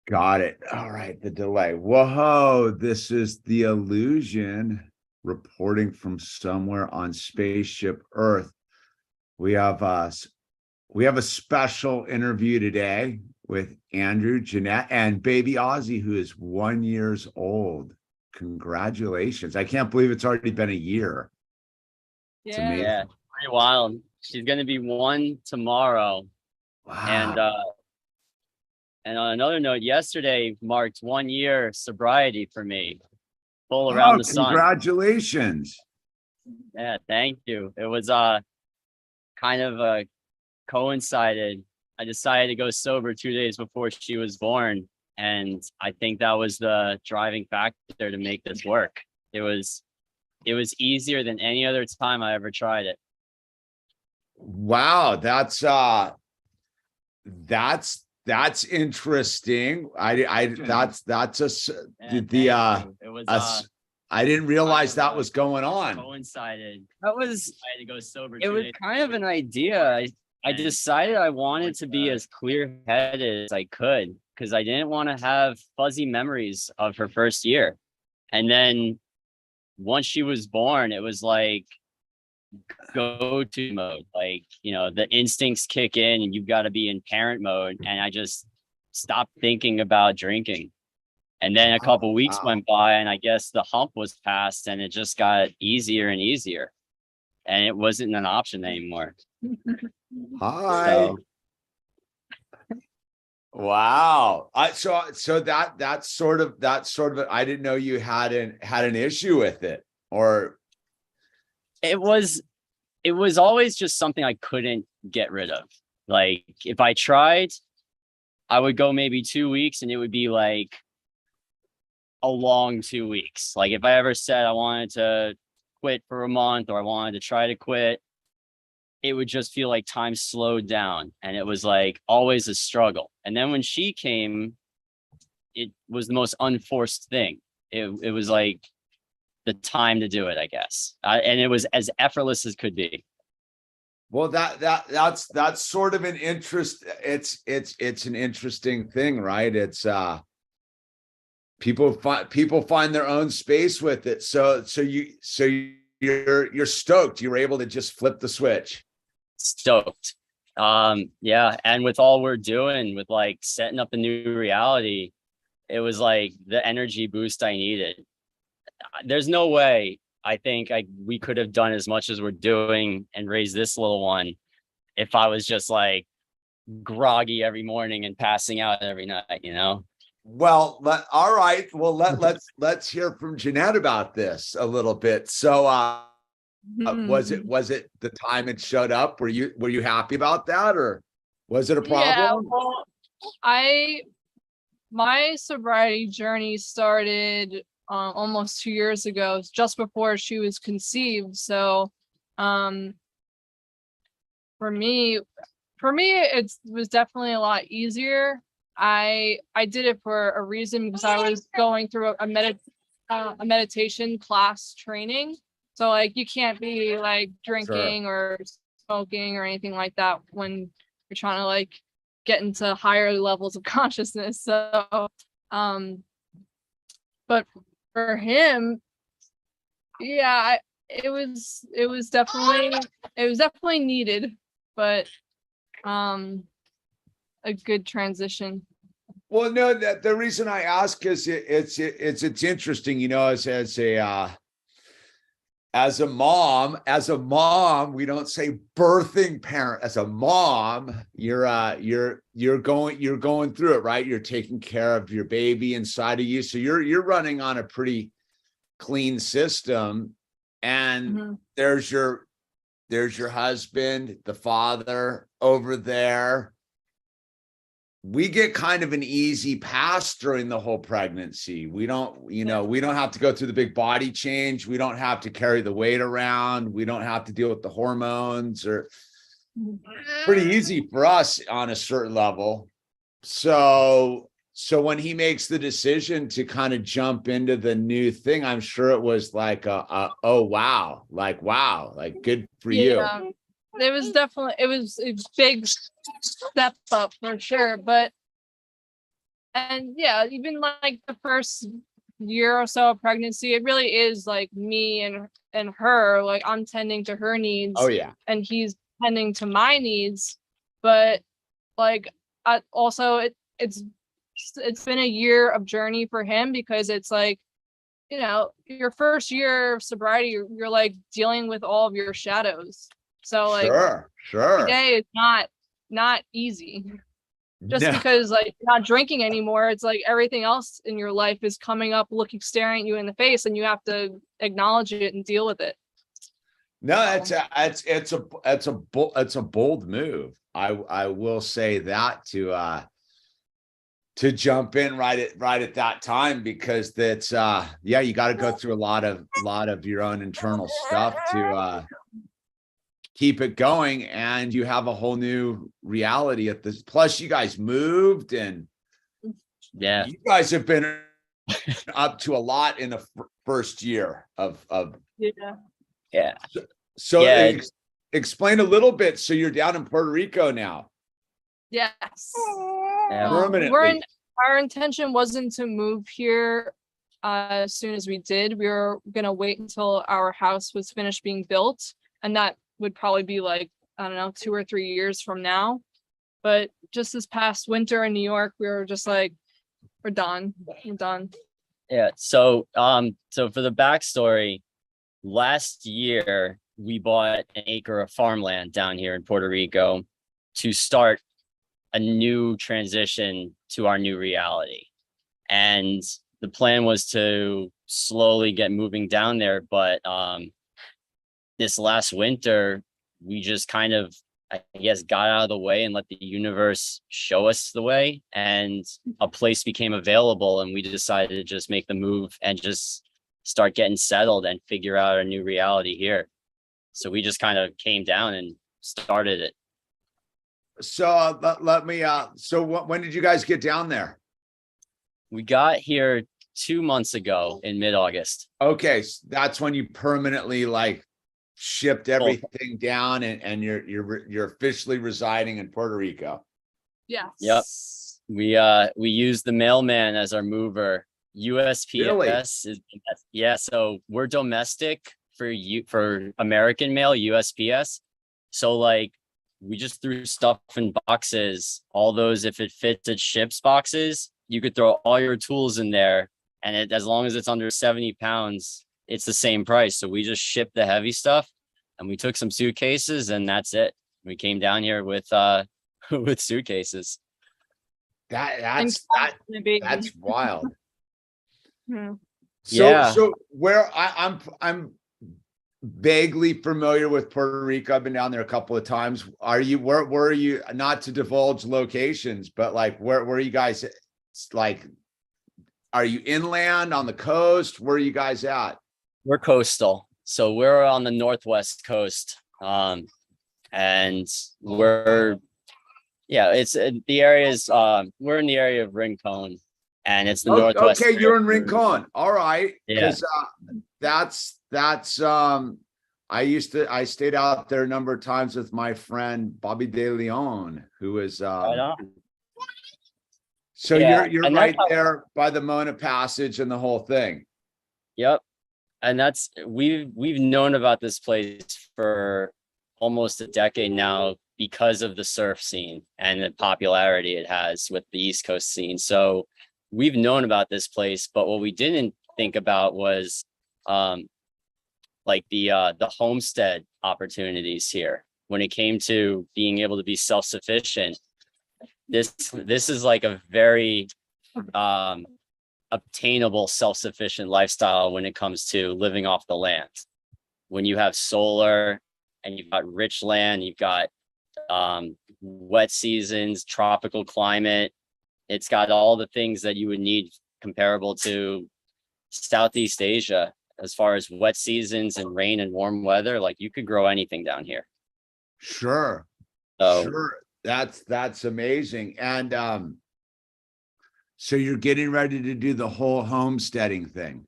Got it. All right, the delay. Whoa, this is the illusion reporting from somewhere on spaceship Earth. We have we have a special interview today with Andrew, Jeanette, and baby Ozzy, who is 1 year old. Congratulations. I can't believe it's already been a year. It's Yeah. amazing. Yeah, pretty wild. She's gonna be 1 tomorrow. And Wow. and on another note, yesterday marked 1 year sobriety for me, full around Oh, the sun. congratulations. Yeah, thank you. It was kind of coincided. I decided to go sober 2 days before she was born, and I think that was the driving factor to make this work. It was easier than any other time I ever tried it. Wow, that's interesting. That's Yeah, the thank you. It was I didn't realize kind of that was going on. coincided. That was I had to go sober. it was kind of an idea. I decided I wanted to be as clear-headed as I could because I didn't want to have fuzzy memories of her first year. And then once she was born, it was like go-to mode. Like, the instincts kick in and you've got to be in parent mode. And I just stopped thinking about drinking. And then a couple weeks Wow. went by and I guess the hump was passed and it just got easier and easier. And it wasn't an option anymore. Hi. So Wow. So that's sort of I didn't know you had an issue with it, or it was always just something I couldn't get rid of. Like if I tried, I would go maybe 2 weeks and it would be like a long 2 weeks. Like if I ever said I wanted to quit for a month or I wanted to try to quit, it would just feel like time slowed down and it was like always a struggle. And then when she came, it was the most unforced thing. It was like the time to do it, I guess. And it was as effortless as could be. well, that's sort of an interest. It's an interesting thing, right? It's people find their own space with it. So you're stoked. You were able to just flip the switch. Stoked. Yeah. And with all we're doing with like setting up the new reality, it was like the energy boost I needed. There's no way I think we could have done as much as we're doing and raised this little one if I was just like groggy every morning and passing out every night. Well, all right. Well, let's hear from Jeanette about this a little bit. So, was it the time it showed up? Were you happy about that, or was it a yeah. problem? Well, my sobriety journey started almost 2 years ago, just before she was conceived. So, for me, it was definitely a lot easier. I did it for a reason because I was going through a meditation class training. So like you can't be like drinking or smoking or anything like that when you're trying to like get into higher levels of consciousness. So but for him, yeah, it was definitely needed, but a good transition. Well, no, the reason I ask is it's interesting, as a mom, we don't say birthing parent. As a mom, you're going through it, right? You're taking care of your baby inside of you, so you're running on a pretty clean system, and there's your husband, the father over there. We get kind of an easy pass during the whole pregnancy. We don't have to go through the big body change. We don't have to carry the weight around. We don't have to deal with the hormones, or pretty easy for us on a certain level. So when he makes the decision to kind of jump into the new thing, I'm sure it was like oh wow, like good for you. It was a big step up for sure, but And yeah, even like the first year or so of pregnancy, it really is like me and her, like I'm tending to her needs. Oh yeah. And he's tending to my needs. But like also it's been a year of journey for him, because it's like, you know, your first year of sobriety, you're like dealing with all of your shadows. So like every day is not easy. Just because like you're not drinking anymore, it's like everything else in your life is coming up, staring at you in the face, and you have to acknowledge it and deal with it. No, it's a bold move. I will say that to jump in right at that time, because that's yeah, you got to go through a lot of your own internal stuff to keep it going, and you have a whole new reality at this. Plus, you guys moved, and yeah, you guys have been up to a lot in the first year of yeah. So yeah, explain a little bit. So you're down in Puerto Rico now. Yes. yeah. Permanently. Our intention wasn't to move here as soon as we did. We were gonna wait until our house was finished being built, and that would probably be like, I don't know, 2 or 3 years from now. But just this past winter in New York, we were just like, we're done. Yeah. So for the backstory, last year we bought an acre of farmland down here in Puerto Rico to start a new transition to our new reality. And the plan was to slowly get moving down there. But this last winter, we just kind of, I guess, got out of the way and let the universe show us the way. And a place became available, and we decided to just make the move and just start getting settled and figure out a new reality here. So we just kind of came down and started it. So let me so when did you guys get down there? We got here 2 months ago in mid-August. Okay, so that's when you permanently like shipped everything down, and you're officially residing in Puerto Rico. Yes. Yep. We use the mailman as our mover. USPS Really? is, yeah. So we're domestic for American mail, USPS. So like we just threw stuff in boxes. All those, if it fits, it ships boxes. You could throw all your tools in there, and as long as it's under 70 pounds, it's the same price. So we just shipped the heavy stuff, and we took some suitcases, and that's it. We came down here with with suitcases. That's wild. Hmm. So where I'm vaguely familiar with Puerto Rico. I've been down there a couple of times. Where are you, not to divulge locations, but like where are you guys, like, are you inland, on the coast? Where are you guys at? We're coastal. So we're on the northwest coast. And we're, yeah, it's the areas, we're in the area of Rincon, and it's the northwest. Okay, you're in Rincon. All right. Yeah. Because that's I stayed out there a number of times with my friend Bobby De Leon, who is Right on. so Yeah, you're and right there by the Mona Passage and the whole thing. Yep. And that's, we've known about this place for almost a decade now because of the surf scene and the popularity it has with the East Coast scene. So we've known about this place, but what we didn't think about was like the homestead opportunities here. When it came to being able to be self-sufficient, this is like a very obtainable self-sufficient lifestyle when it comes to living off the land. When you have solar and you've got rich land, you've got wet seasons, tropical climate, it's got all the things that you would need comparable to Southeast Asia. As far as wet seasons and rain and warm weather, like you could grow anything down here. Sure. So, sure. That's amazing. And so you're getting ready to do the whole homesteading thing.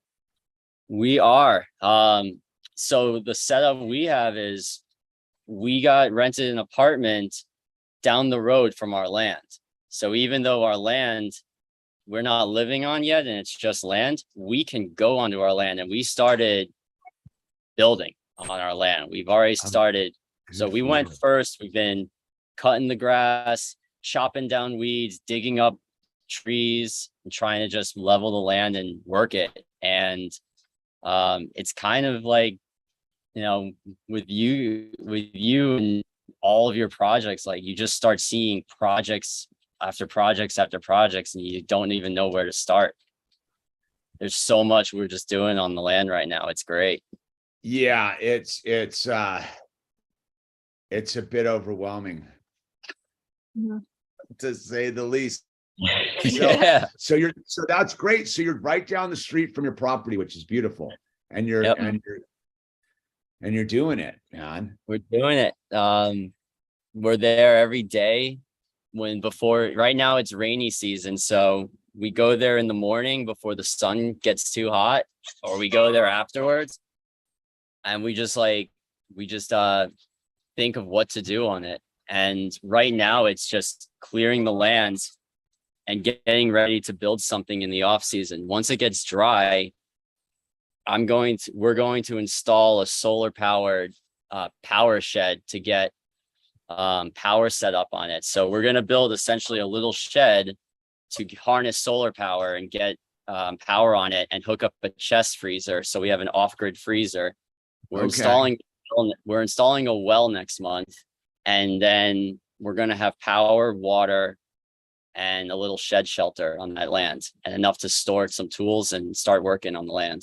we are. So the setup we have is we got rented an apartment down the road from our land. So even though our land we're not living on yet and it's just land, we can go onto our land, and we started building on our land. We've already started. So we went first. We've been cutting the grass, chopping down weeds, digging up trees, and trying to just level the land and work it. And it's kind of like, you know, with you and all of your projects, like you just start seeing projects after projects after projects, and you don't even know where to start. There's so much we're just doing on the land right now. It's great. Yeah, it's a bit overwhelming, to say the least. Yeah. So that's great. So you're right down the street from your property, which is beautiful, and you're doing it, man. We're doing it. We're there every day. Right now it's rainy season, so we go there in the morning before the sun gets too hot, or we go there afterwards, and we just think of what to do on it. And right now it's just clearing the land and getting ready to build something in the off season. Once it gets dry, we're going to install a solar powered power shed to get power set up on it. So we're going to build essentially a little shed to harness solar power and get power on it, and hook up a chest freezer. So we have an off-grid freezer. We're installing a well next month, and then we're going to have power, water, and a little shed shelter on that land, and enough to store some tools and start working on the land.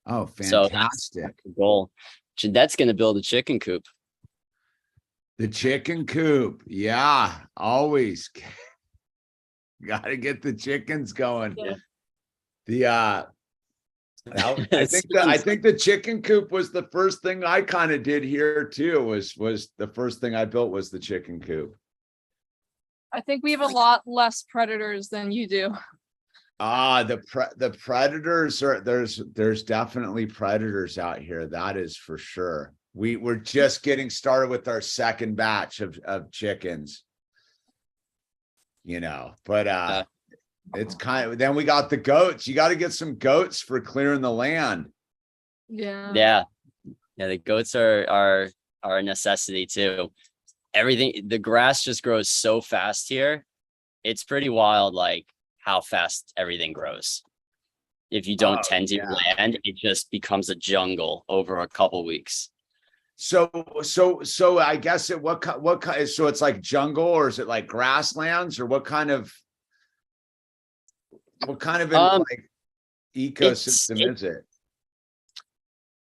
Oh, fantastic. So that's the goal. Jeanette's going to build a chicken coop. The chicken coop. Yeah, always got to get the chickens going. Yeah. I think the chicken coop was the first thing I kind of did here too. Was the first thing I built was the chicken coop. I think we have a lot less predators than you do. The predators are there's definitely predators out here. That is for sure. We're just getting started with our second batch of chickens, you know, but it's kind of, then we got the goats. You got to get some goats for clearing the land. Yeah. The goats are a necessity too. The grass just grows so fast here. It's pretty wild, like how fast everything grows. If you don't tend to your land, it just becomes a jungle over a couple weeks. So I guess what kind, so it's like jungle, or is it like grasslands, or what kind of like ecosystem is it?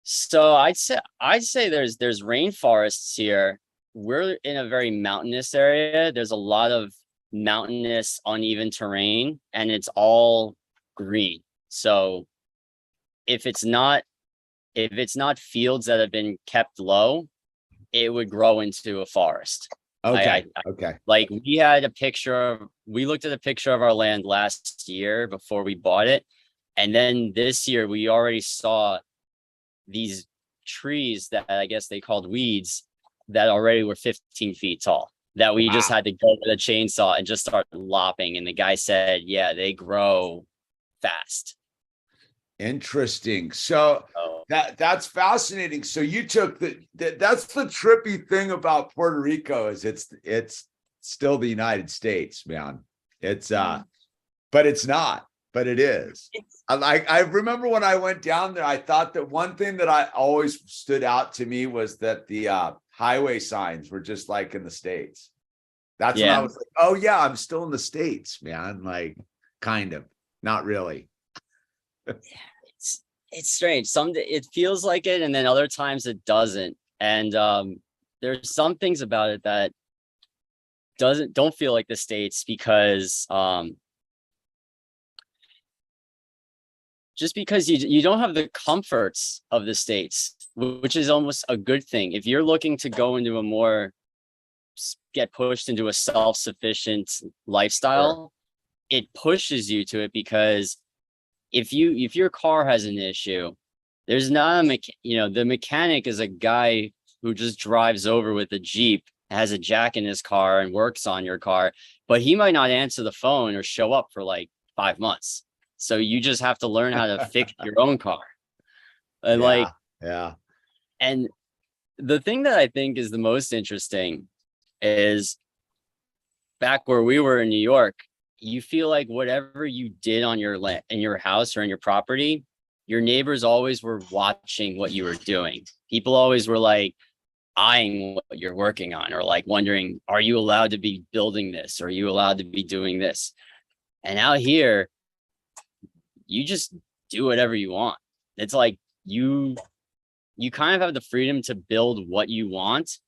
So I'd say there's rainforests here. We're in a very mountainous area. There's a lot of mountainous, uneven terrain, and it's all green. So if it's not fields that have been kept low, it would grow into a forest. Okay. Like we looked at a picture of our land last year before we bought it. And then this year we already saw these trees that I guess they called weeds that already were 15 feet tall, that we just had to go with a chainsaw and just start lopping. And the guy said, yeah, they grow fast. Interesting. So that's fascinating. So you took that's the trippy thing about Puerto Rico, is it's still the United States, man. It's but it's not, but it is. I remember when I went down there, I thought that one thing that I always stood out to me was that the highway signs were just like in the States. That's when I was like, oh yeah, I'm still in the States, man. Like, kind of, not really. It's strange. It feels like it, and then other times it doesn't. And there's some things about it that don't feel like the States, because just because you don't have the comforts of the States, which is almost a good thing. If you're looking to go into get pushed into a self-sufficient lifestyle, it pushes you to it, because if your car has an issue, there's not the mechanic is a guy who just drives over with a Jeep has a jack in his car and works on your car, but he might not answer the phone or show up for like 5 months. So you just have to learn how to fix your own car. And yeah. And the thing that I think is the most interesting is back where we were in New York, you feel like whatever you did on your land, in your house or in your property, your neighbors always were watching what you were doing. People always were like eyeing what you're working on, or like wondering, are you allowed to be building this? Are you allowed to be doing this? And out here, you just do whatever you want. It's like you kind of have the freedom to build what you want,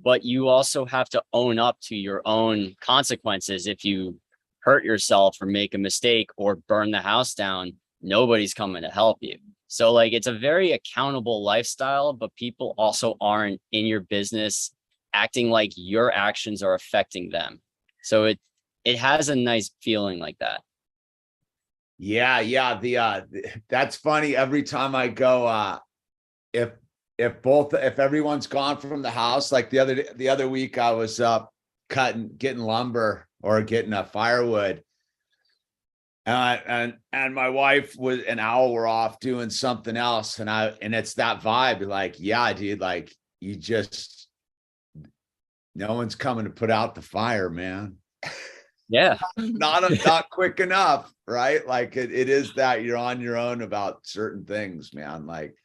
but you also have to own up to your own consequences. If you hurt yourself or make a mistake or burn the house down, nobody's coming to help you. So like, it's a very accountable lifestyle, but people also aren't in your business acting like your actions are affecting them. So it has a nice feeling like that. Yeah. That's funny. Every time I go, if everyone's gone from the house, like the other week I was up getting lumber or getting a firewood, and my wife and Owl were off doing something else, and it's that vibe, like, yeah, dude, like, no one's coming to put out the fire, man. Yeah. not quick enough, right? Like it is that you're on your own about certain things, man. Like,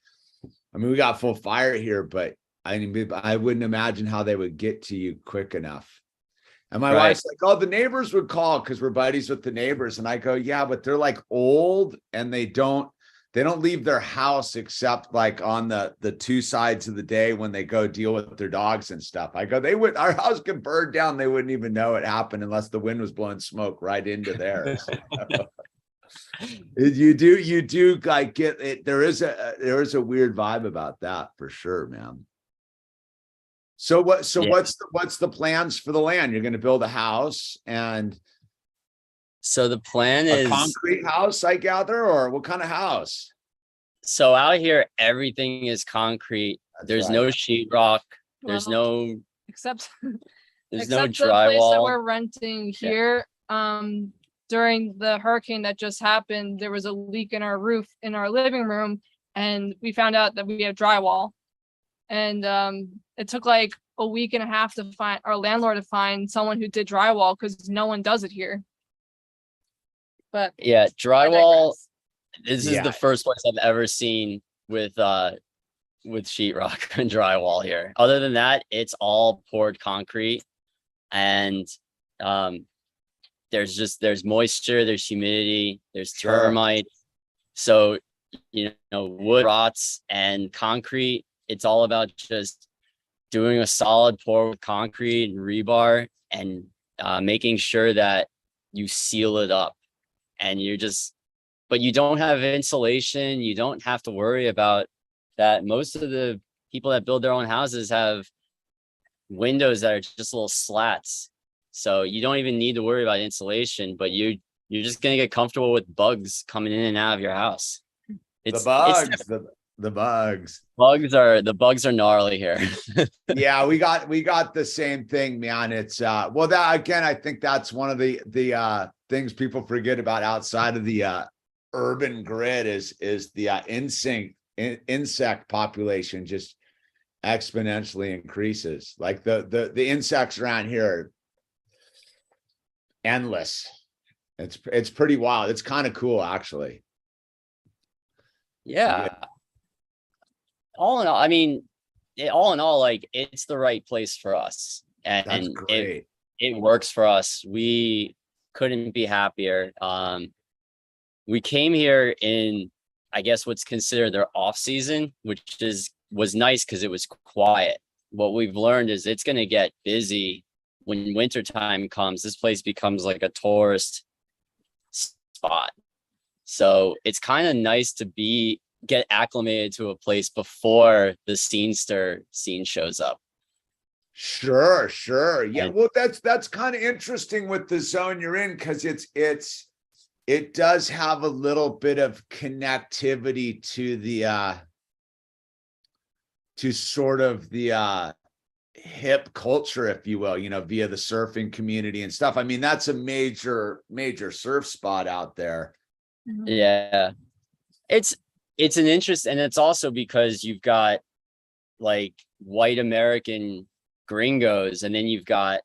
I mean, we got full fire here, but I wouldn't imagine how they would get to you quick enough. And my wife's like, oh, the neighbors would call because we're buddies with the neighbors. And I go, yeah, but they're like old and they don't leave their house except like on the 2 sides of the day when they go deal with their dogs and stuff. I go, our house could burn down. They wouldn't even know it happened unless the wind was blowing smoke right into theirs. You do like get it. There is a weird vibe about that for sure, man. So what's the plans for the land? You're going to build a house, and so the plan is a concrete house, I gather, or what kind of house? So out here, everything is concrete. There's no sheetrock. There's no except no the place that drywall. we're renting here. During the hurricane that just happened, there was a leak in our roof in our living room, and we found out that we have drywall. And it took like a week and a half to find our landlord to find someone who did drywall because no one does it here. But yeah, drywall. This is the first place I've ever seen with sheetrock and drywall here. Other than that, it's all poured concrete, and there's moisture, there's humidity, there's termites. So, wood rots, and concrete, it's all about just doing a solid pour with concrete and rebar and making sure that you seal it up. And but you don't have insulation. You don't have to worry about that. Most of the people that build their own houses have windows that are just little slats. So you don't even need to worry about insulation, but you're just going to get comfortable with bugs coming in and out of your house. The bugs are gnarly here. Yeah, we got the same thing, man. It's well, that again, I think that's one of the things people forget about outside of the urban grid is the insect population just exponentially increases. Like the insects around here are endless. It's pretty wild. It's kind of cool, actually. Yeah. All in all, I mean, all in all, like, it's the right place for us, and it works for us. We couldn't be happier. We came here in, I guess, what's considered their off season, which was nice because it was quiet. What we've learned is it's going to get busy when wintertime comes. This place becomes like a tourist spot. So it's kind of nice to get acclimated to a place before the scene shows up. Sure. Yeah. Well, that's kind of interesting with the zone you're in, because it does have a little bit of connectivity to the to sort of the hip culture, if you will, via the surfing community and stuff. I mean, that's a major surf spot out there. Yeah. It's an interest, and it's also because you've got like white American gringos, and then you've got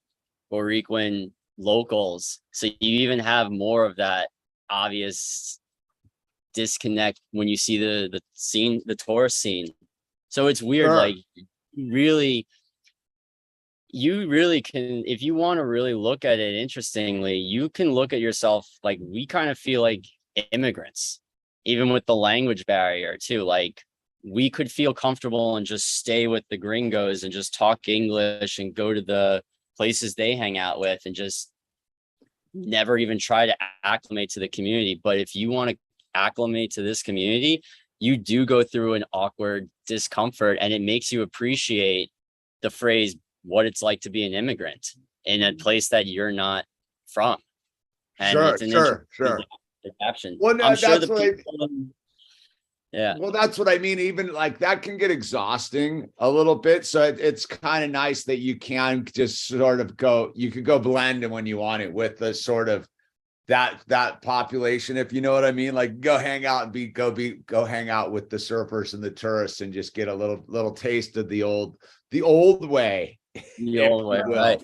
Puerto Rican locals. So you even have more of that obvious disconnect when you see the scene, the tourist scene. So it's weird. Sure. Like you really can, if you want to really look at it interestingly, you can look at yourself like, we kind of feel like immigrants, even with the language barrier too. Like, we could feel comfortable and just stay with the gringos and just talk English and go to the places they hang out with and just never even try to acclimate to the community. But if you want to acclimate to this community, you do go through an awkward discomfort, and it makes you appreciate the phrase, what it's like to be an immigrant in a place that you're not from. And Sure, it's an sure. Caption. Well, no, I'm sure that's the what people, yeah. Well, that's what I mean. Even like that can get exhausting a little bit. So it's kind of nice that you can just sort of you could go blend when you want it with the sort of that population, if you know what I mean. Like, go hang out and go hang out with the surfers and the tourists and just get a little taste of the old way. The old way, right?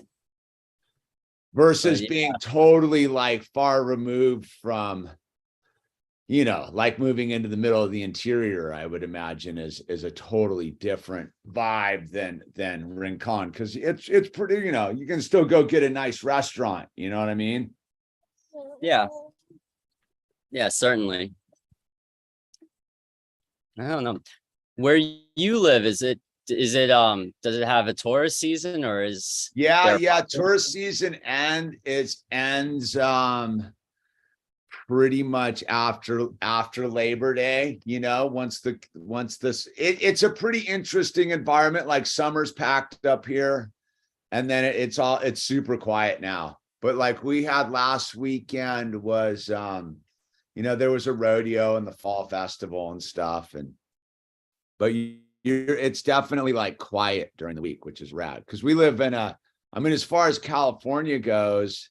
Versus being totally like far removed from, like moving into the middle of the interior, I would imagine is a totally different vibe than Rincon, because it's pretty, you can still go get a nice restaurant, you know what I mean? Yeah, certainly. I don't know where you live. Is it does it have a tourist season, or is tourist season ends pretty much after Labor Day, it's a pretty interesting environment. Like, summer's packed up here, and then it's super quiet now. But like we had last weekend was there was a rodeo and the fall festival and stuff, but it's definitely like quiet during the week, which is rad, because we live in as far as California goes,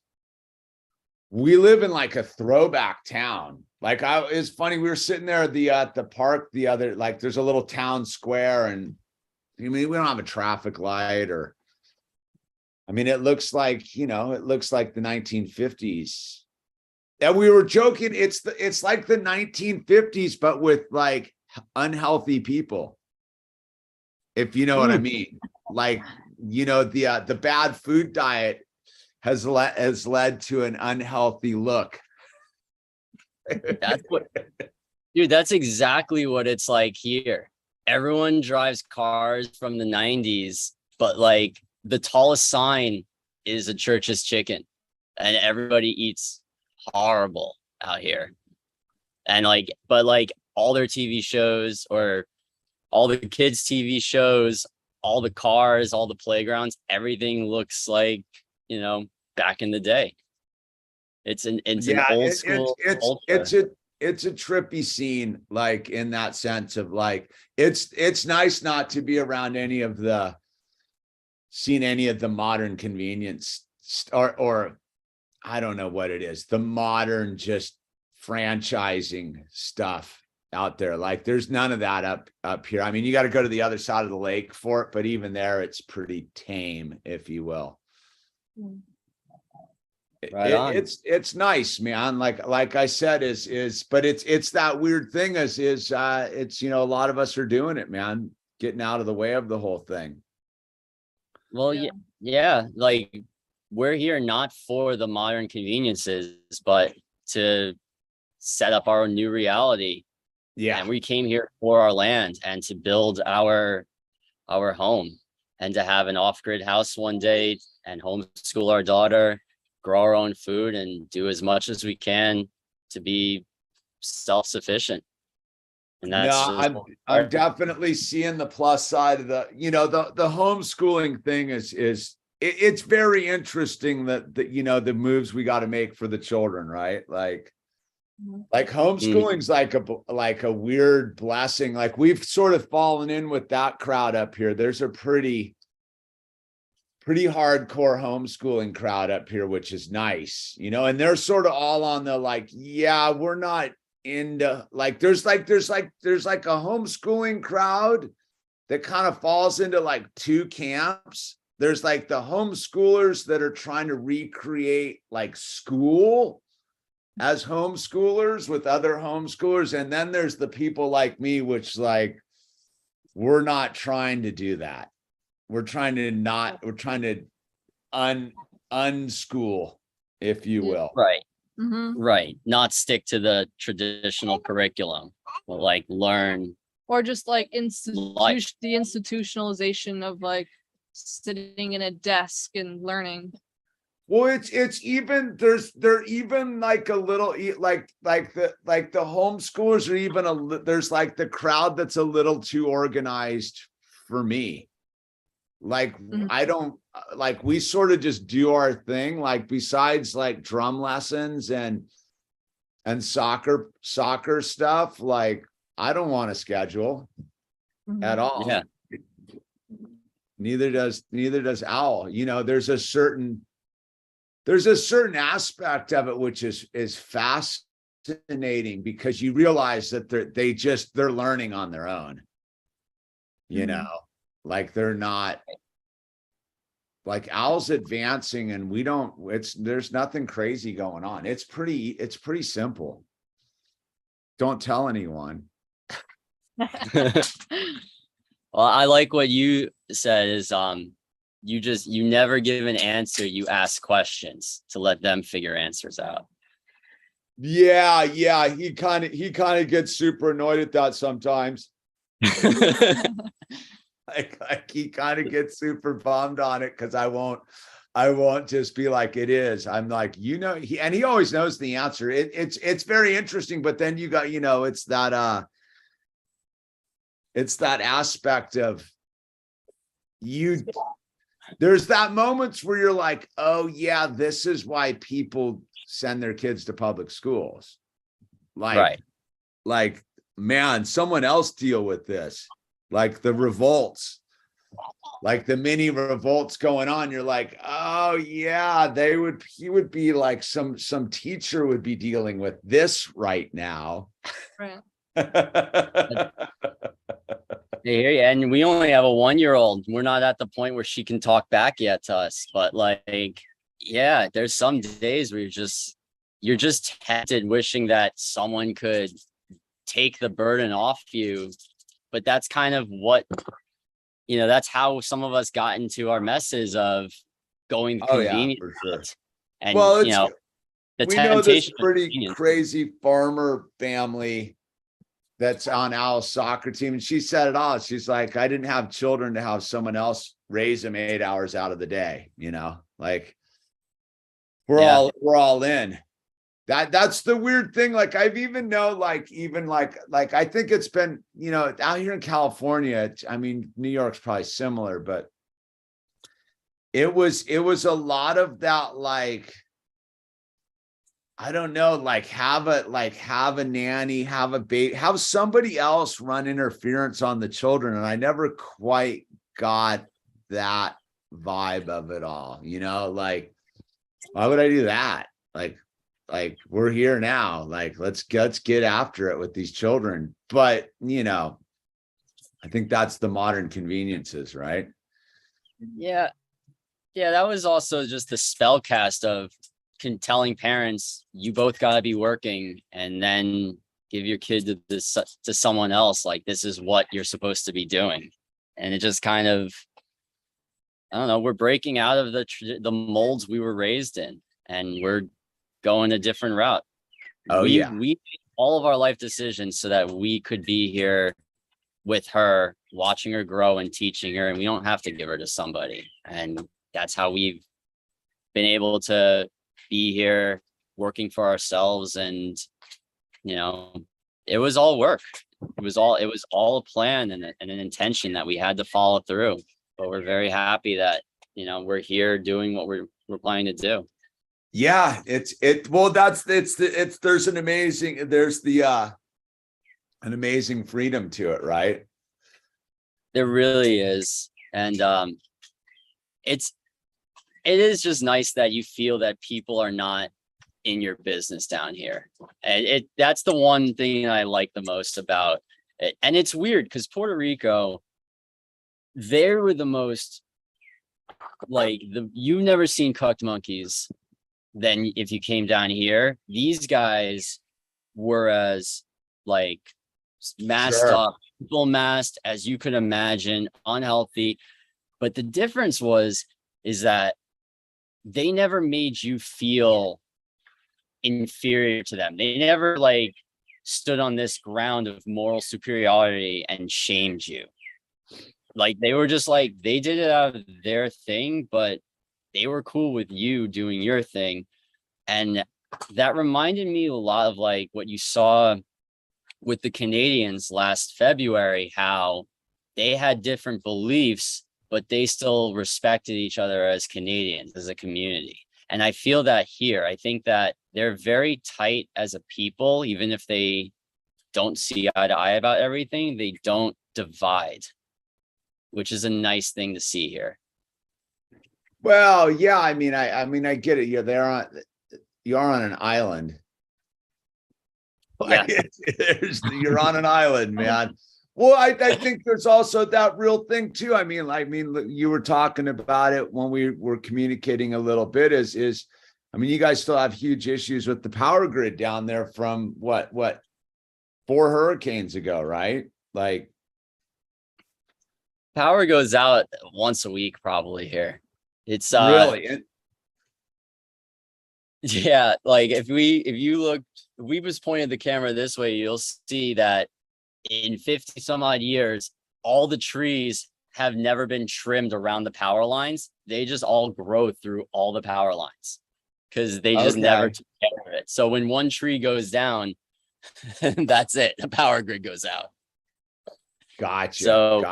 we live in like a throwback town. Like, it's funny, we were sitting there at the park the other, like, there's a little town square, and I mean, we don't have a traffic light, or it looks like the 1950s. And we were joking, it's like the 1950s, but with like unhealthy people, if you know what I mean. Like, the bad food diet has led to an unhealthy look. That's exactly what it's like here. Everyone drives cars from the 90s, but like the tallest sign is a Church's chicken, and everybody eats horrible out here. And but all their TV shows, or all the kids' TV shows, all the cars, all the playgrounds, everything looks like, back in the day. It's an old school culture. It's a trippy scene, like, in that sense of like, it's nice not to be around any of the modern convenience, or I don't know what it is, the modern just franchising stuff out there. Like, there's none of that up here. I mean, you got to go to the other side of the lake for it, but even there, it's pretty tame, if you will. Right on. It's nice, man. Like I said, but it's that weird thing it's a lot of us are doing it, man, getting out of the way of the whole thing. Well, yeah, like, we're here not for the modern conveniences, but to set up our own new reality. Yeah. And we came here for our land and to build our home, and to have an off-grid house one day and homeschool our daughter, grow our own food, and do as much as we can to be self-sufficient. And that's I'm definitely seeing the plus side of the homeschooling thing it's very interesting that the moves we got to make for the children, right? Like homeschooling's like a weird blessing. Like, we've sort of fallen in with that crowd up here. There's a pretty pretty hardcore homeschooling crowd up here, which is nice, you know, and they're sort of all on the like, yeah, we're not into like, there's like a homeschooling crowd that kind of falls into like two camps. There's like the homeschoolers that are trying to recreate like school as homeschoolers with other homeschoolers. And then there's the people like me, which like, we're not trying to do that. We're trying to unschool, if you will. Right. Mm-hmm. Right. Not stick to the traditional curriculum, but like learn. Or just like the institutionalization of like sitting in a desk and learning. Well, it's even they're even like a little like the homeschoolers are even there's like the crowd that's a little too organized for me. Like I don't like, we sort of just do our thing, like besides like drum lessons and soccer stuff, like I don't want to schedule at all. Yeah. Neither does Owl. You know, there's a certain aspect of it which is fascinating, because you realize that they're learning on their own. You know, like they're not like Owl's advancing and there's nothing crazy going on. It's pretty simple. Don't tell anyone. Well, I like what you said is you never give an answer, you ask questions to let them figure answers out. Yeah, he kind of gets super annoyed at that sometimes. like he kind of gets super bummed on it because I won't just be like, it is. I'm like, you know, he always knows the answer. It's very interesting, but then you got, you know, it's that aspect of there's that moments where you're like, oh yeah, this is why people send their kids to public schools. Like, right. Like, man, someone else deal with this. Like the revolts, like the mini revolts going on. You're like, oh yeah, he would be like some teacher would be dealing with this right now. Right. I hear you. And we only have a 1-year-old. We're not at the point where she can talk back yet to us, but like, yeah, there's some days where you're just tempted, wishing that someone could take the burden off you. But that's kind of what, you know, that's how some of us got into our messes of going convenient. For sure. And, well, you know, the we know this temptation pretty crazy farmer family that's on Owl's soccer team. And she said it all. She's like, I didn't have children to have someone else raise them 8 hours out of the day. You know, like we're all in. That's the weird thing. Like I've even know, like, even like I think it's been, you know, out here in California, I mean, New York's probably similar, but it was a lot of that, like, I don't know, like have a nanny, have a baby, have somebody else run interference on the children. And I never quite got that vibe of it all, you know, like, why would I do that? Like we're here now, like, let's get after it with these children. But, you know, I think that's the modern conveniences, right? Yeah. Yeah. That was also just the spell cast of telling parents, you both got to be working, and then give your kid to someone else. Like, this is what you're supposed to be doing. And it just kind of, I don't know, we're breaking out of the molds we were raised in, and we're going a different route. We made all of our life decisions so that we could be here with her, watching her grow and teaching her, and we don't have to give her to somebody. And that's how we've been able to be here working for ourselves. And, you know, it was all work. It was all a plan and an intention that we had to follow through. But we're very happy that, you know, we're here doing what we're planning to do. Yeah, there's an amazing freedom to it, right? There really is. And it is just nice that you feel that people are not in your business down here. And that's the one thing I like the most about it. And it's weird because Puerto Rico, they were the most like you've never seen cucked monkeys. Then if you came down here, these guys were as like masked up, full masked as you could imagine, unhealthy. But the difference is that they never made you feel inferior to them. They never like stood on this ground of moral superiority and shamed you. Like they were just like, they did it out of their thing, but they were cool with you doing your thing. And that reminded me a lot of like what you saw with the Canadians last February, how they had different beliefs, but they still respected each other as Canadians, as a community. And I feel that here. I think that they're very tight as a people, even if they don't see eye to eye about everything, they don't divide, which is a nice thing to see here. Well, yeah, I mean, I get it. You're on an island. Yeah. You're on an island, man. Well, I think there's also that real thing too. I mean, you were talking about it when we were communicating a little bit I mean, you guys still have huge issues with the power grid down there from what 4 hurricanes ago, right? Like power goes out once a week, probably here. It's really, yeah, like if you look, we just pointed the camera this way, you'll see that in 50 some odd years, all the trees have never been trimmed around the power lines. They just all grow through all the power lines because they just never took care of it. So when one tree goes down, that's it. The power grid goes out. Gotcha.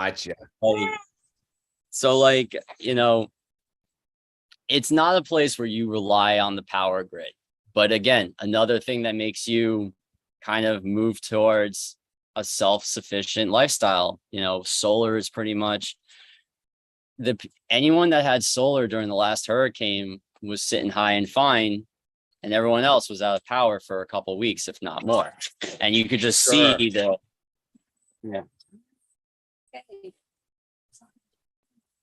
So like, you know, it's not a place where you rely on the power grid. But again, another thing that makes you kind of move towards a self-sufficient lifestyle. You know, solar is pretty much anyone that had solar during the last hurricane was sitting high and fine, and everyone else was out of power for a couple of weeks, if not more. And you could just see the yeah.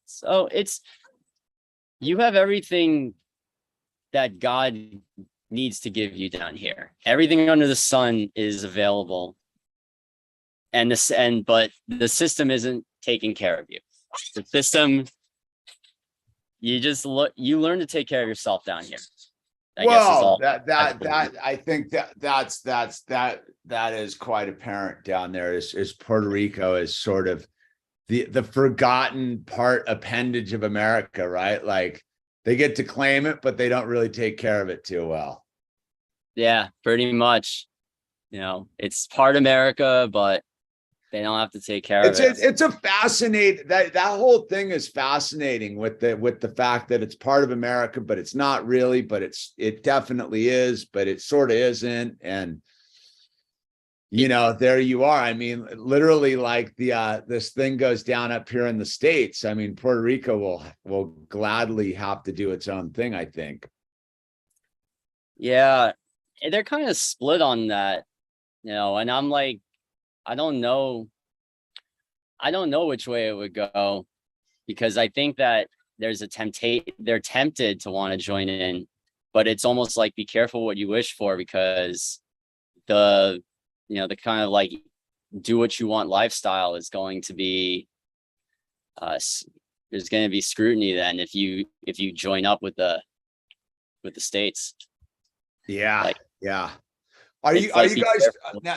So you have everything that God needs to give you down here. Everything under the sun is available. But the system isn't taking care of you. The system, you learn to take care of yourself down here. I think that is quite apparent down there. Is Puerto Rico is sort of the forgotten appendage of America, right? Like they get to claim it, but they don't really take care of it too well. Yeah, pretty much. You know, it's part America, but they don't have to take care of it. It's a fascinating, that whole thing is fascinating with the fact that it's part of America, but it's not really, but it definitely is, but it sort of isn't. And you know, there you are. I mean, literally, like this thing goes down up here in the States. I mean, Puerto Rico will gladly have to do its own thing, I think. Yeah, they're kind of split on that, you know, and I'm like, I don't know which way it would go, because I think that they're tempted to want to join in, but it's almost like, be careful what you wish for, because the kind of like do what you want lifestyle is going to be, there's going to be scrutiny then if you join up with the states. Yeah. Yeah. Are you guys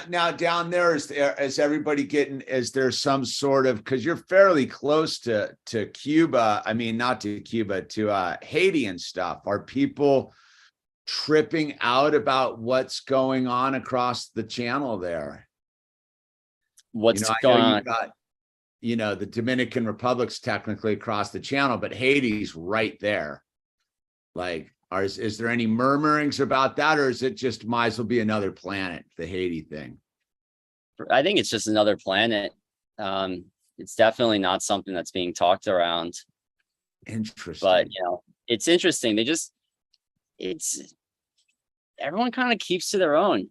now down there? Is everybody getting? Is there some sort of, because you're fairly close to Cuba? I mean, not to Cuba, to Haiti and stuff. Are people tripping out about what's going on across the channel there? What's going on? The Dominican Republic's technically across the channel, but Haiti's right there. Like, is there any murmurings about that, or is it just might as well be another planet, the Haiti thing? I think it's just another planet. It's definitely not something that's being talked around. Interesting. But it's interesting. It's everyone kind of keeps to their own.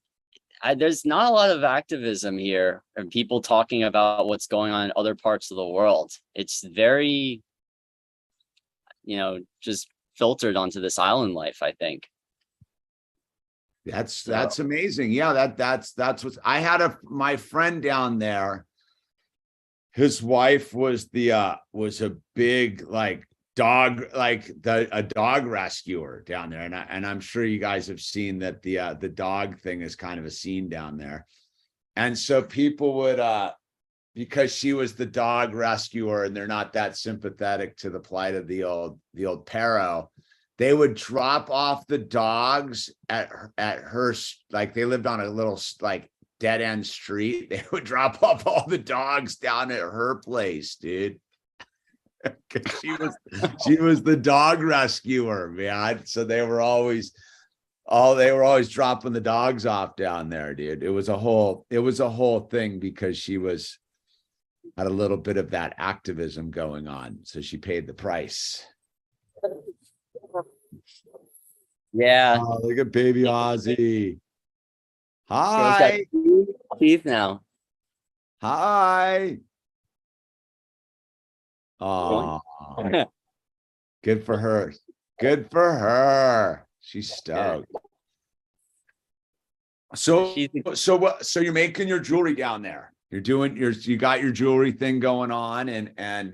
There's not a lot of activism here and people talking about what's going on in other parts of the world. It's very, just filtered onto this island life, I think. That's amazing. Yeah, that's what I had my friend down there. His wife was a big dog, a dog rescuer down there. And I'm sure you guys have seen that the dog thing is kind of a scene down there. And so people would, because she was the dog rescuer and they're not that sympathetic to the plight of the old Puerto, they would drop off the dogs at her, like they lived on a little dead end street. They would drop off all the dogs down at her place, dude. She was the dog rescuer, man. So they were always dropping the dogs off down there, dude. It was a whole thing because she had a little bit of that activism going on. So she paid the price. Yeah. Oh, look at baby Ozzy. Hi. Teeth now. Hi. Oh, good for her. Good for her. She's stoked. So you're making your jewelry down there. You got your jewelry thing going on, and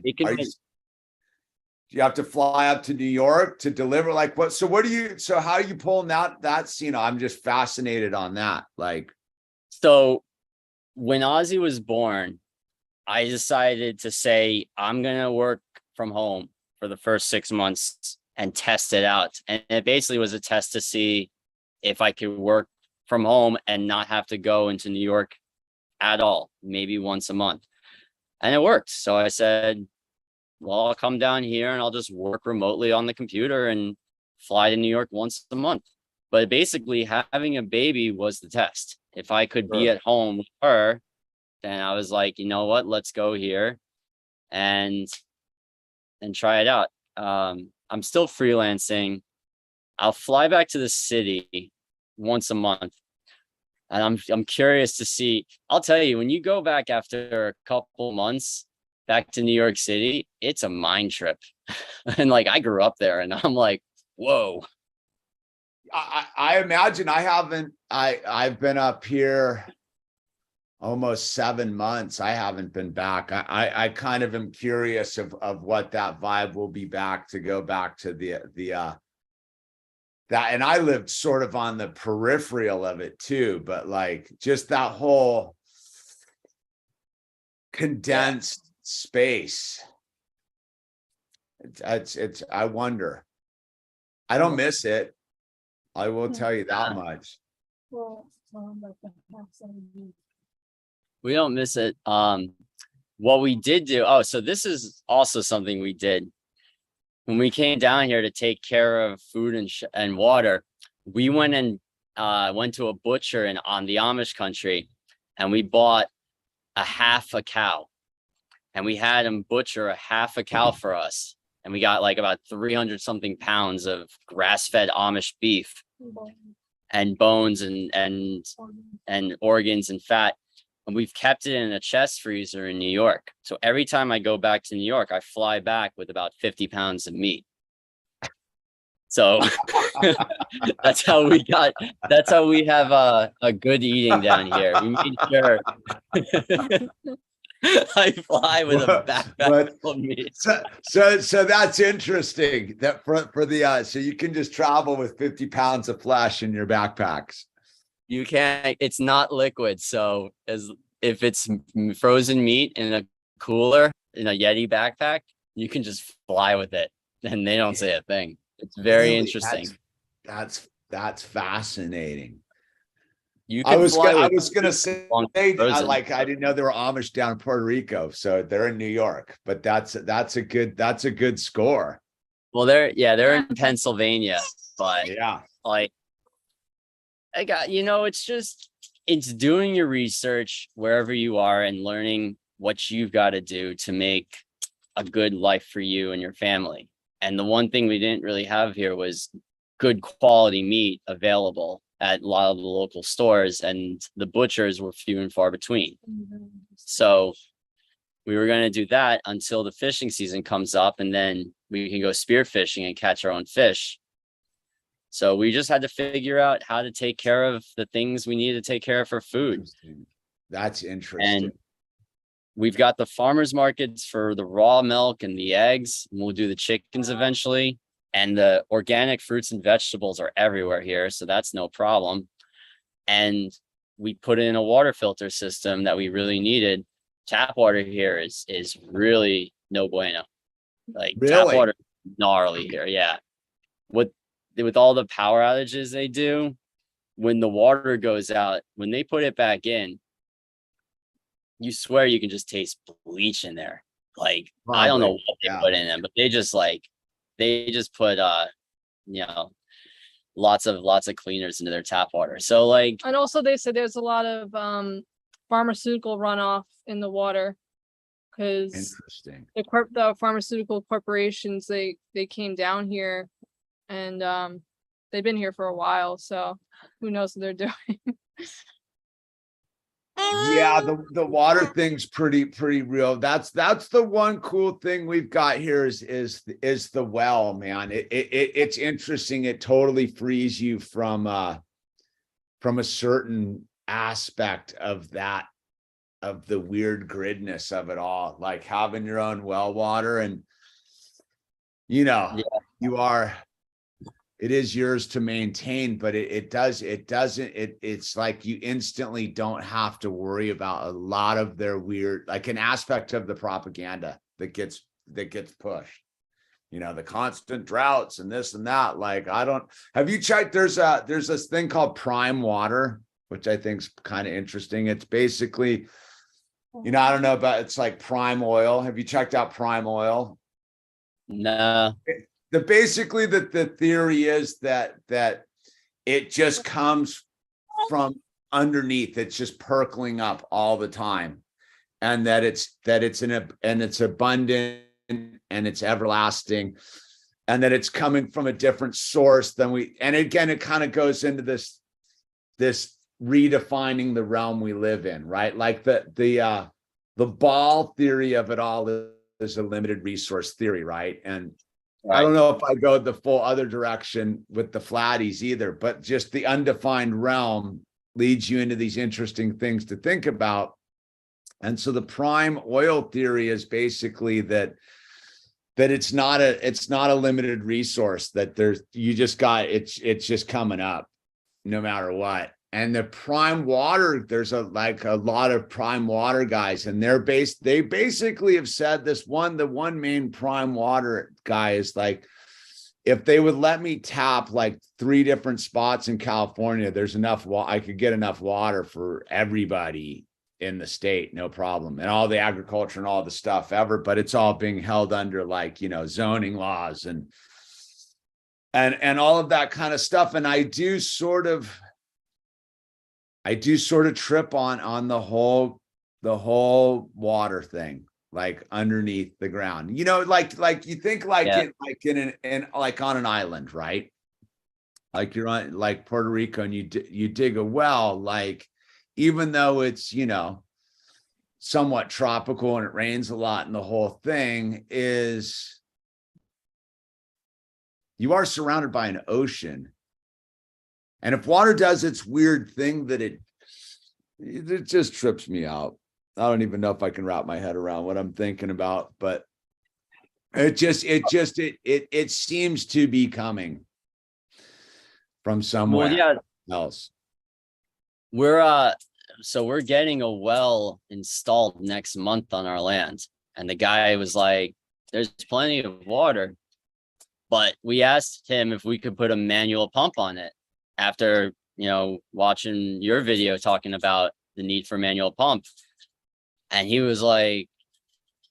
you have to fly up to New York to deliver? How are you pulling that scene? I'm just fascinated on that. So when Ozzy was born, I decided to say, I'm going to work from home for the first 6 months and test it out. And it basically was a test to see if I could work from home and not have to go into New York at all, maybe once a month. And it worked. So I said, well, I'll come down here and I'll just work remotely on the computer and fly to New York once a month. But basically having a baby was the test. If I could be at home with her, then I was like, you know what, let's go here and try it out. I'm still freelancing. I'll fly back to the city once a month. And I'm curious to see. I'll tell you, when you go back after a couple months back to New York City, it's a mind trip. And I grew up there and I'm like, whoa. I imagine I've been up here almost 7 months. I haven't been back. I kind of am curious of what that vibe will be back to go back to that. And I lived sort of on the peripheral of it too, but just that whole condensed space. It's I wonder. I don't miss it. I will tell you that much. We don't miss it. What we did do, so this is also something we did. When we came down here to take care of food and water, we went to a butcher on the Amish country, and we bought a half a cow. And we had him butcher a half a cow for us. And we got about 300 something pounds of grass-fed Amish beef and bones and organs and fat. And we've kept it in a chest freezer in New York. So every time I go back to New York, I fly back with about 50 pounds of meat. So that's how we have a good eating down here. We made sure I fly with a backpack full of meat. So that's interesting. That for the so you can just travel with 50 pounds of flesh in your backpacks. You can't. It's not liquid. So if it's frozen meat in a cooler in a Yeti backpack, you can just fly with it, and they don't say a thing. It's very interesting. That's fascinating. You I was gonna say I didn't know there were Amish down in Puerto Rico, so they're in New York. But that's a good score. Well, they're in Pennsylvania, but yeah, it's doing your research wherever you are and learning what you've got to do to make a good life for you and your family. And the one thing we didn't really have here was good quality meat available at a lot of the local stores, and the butchers were few and far between. So we were going to do that until the fishing season comes up, and then we can go spear fishing and catch our own fish. So we just had to figure out how to take care of the things we need to take care of for food. That's interesting. And we've got the farmers markets for the raw milk and the eggs, and we'll do the chickens eventually. And the organic fruits and vegetables are everywhere here, so that's no problem. And we put in a water filter system that we really needed. Tap water here is really no bueno. Like tap water gnarly here. Yeah. With all the power outages they do, when the water goes out, when they put it back in, you swear you can just taste bleach in there. Like, probably. I don't know what they put in them, but they just put lots of cleaners into their tap water. So like, and also they said there's a lot of pharmaceutical runoff in the water, because the pharmaceutical corporations, they came down here, and they've been here for a while, so who knows what they're doing. Yeah, the water thing's pretty real. That's the one cool thing we've got here is the well, man. It's interesting. It totally frees you from a certain aspect of that, of the weird gridness of it all, like having your own well water, and it is yours to maintain, but it's like you instantly don't have to worry about a lot of their weird, like an aspect of the propaganda that gets pushed, the constant droughts and this and that. Like, have you checked, there's this thing called prime water, which I think is kind of interesting. It's basically, I don't know about, it's like prime oil. Have you checked out prime oil? No. Basically the theory is that it just comes from underneath. It's just percolating up all the time, and that it's abundant and it's everlasting, and that it's coming from a different source than and again, it kind of goes into this redefining the realm we live in, right? Like the ball theory of it all is a limited resource theory, right? And right. I don't know if I go the full other direction with the flatties either, but just the undefined realm leads you into these interesting things to think about. And so the prime oil theory is basically that it's not a limited resource, that it's just coming up no matter what. And the prime water, there's a lot of prime water guys, and they basically have said this the one main prime water guy is like, if they would let me tap like 3 different spots in California, there's enough I could get enough water for everybody in the state, no problem. And all the agriculture and all the stuff ever, but it's all being held under like, zoning laws and all of that kind of stuff. And I do sort of trip on the whole water thing, like underneath the ground, like you think like in like on an island, right? Like you're on like Puerto Rico and you dig a well, like, even though it's, somewhat tropical and it rains a lot, and the whole thing is you are surrounded by an ocean. And if water does its weird thing, that it just trips me out. I don't even know if I can wrap my head around what I'm thinking about, but it seems to be coming from somewhere else. We're getting a well installed next month on our land. And the guy was like, there's plenty of water, but we asked him if we could put a manual pump on it after, watching your video talking about the need for manual pump. And he was like,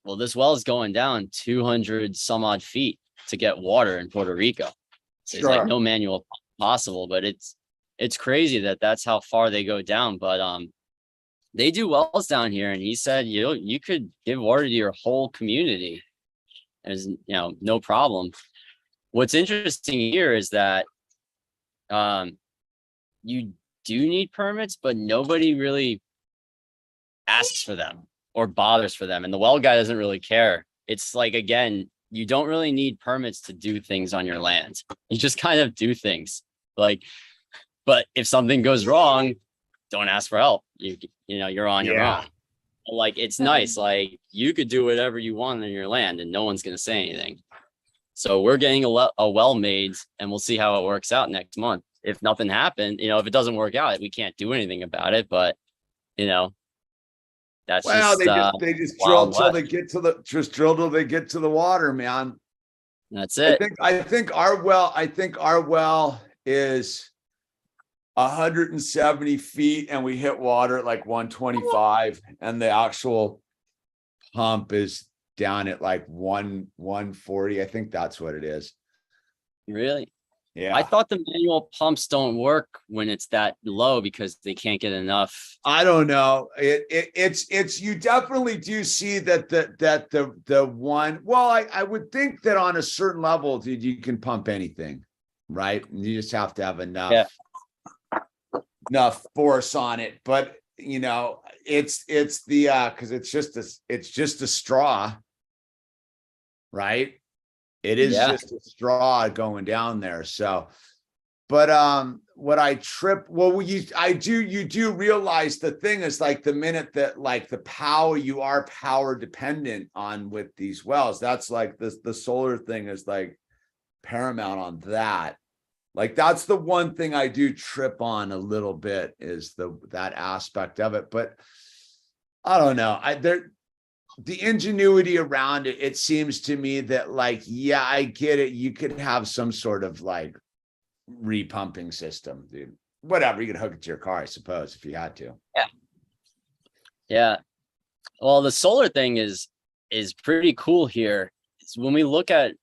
well, this well is going down 200 some odd feet to get water in Puerto Rico. So he's like, no manual pump possible, but it's crazy that's how far they go down. But they do wells down here, and he said you could give water to your whole community. There's no problem. what's interesting here is that you do need permits, but nobody really asks for them or bothers for them. And the well guy doesn't really care. It's like, again, you don't really need permits to do things on your land. You just kind of do things like, but if something goes wrong, don't ask for help. You know, you're on your own. Like, it's nice. Like, you could do whatever you want on your land and no one's going to say anything. So we're getting a well made, and we'll see how it works out next month. If nothing happened, you know, if it doesn't work out, we can't do anything about it. But, you know, that's they just drill till they get to the water, man. That's it. I think our well is 170 feet, and we hit water at like 125, and the actual pump is down at like 140. I think that's what it is. Really? Yeah. I thought the manual pumps don't work when it's that low because they can't get enough. I don't know. It's you definitely do see that the one. Well, I would think that on a certain level, dude, you can pump anything, right? You just have to have enough force on it. But you know, it's the because it's just a straw, right? It is just a straw going down there. So, but you do realize the thing is, like, the minute that, like, the power, you are power dependent on with these wells, that's like the solar thing is like paramount on that. Like, that's the one thing I do trip on a little bit, is that aspect of it. But I don't know. The ingenuity around it, it seems to me that, like, yeah, I get it. You could have some sort of like repumping system, dude. Whatever, you could hook it to your car, I suppose, if you had to. Yeah. Well, the solar thing is pretty cool here. When we look at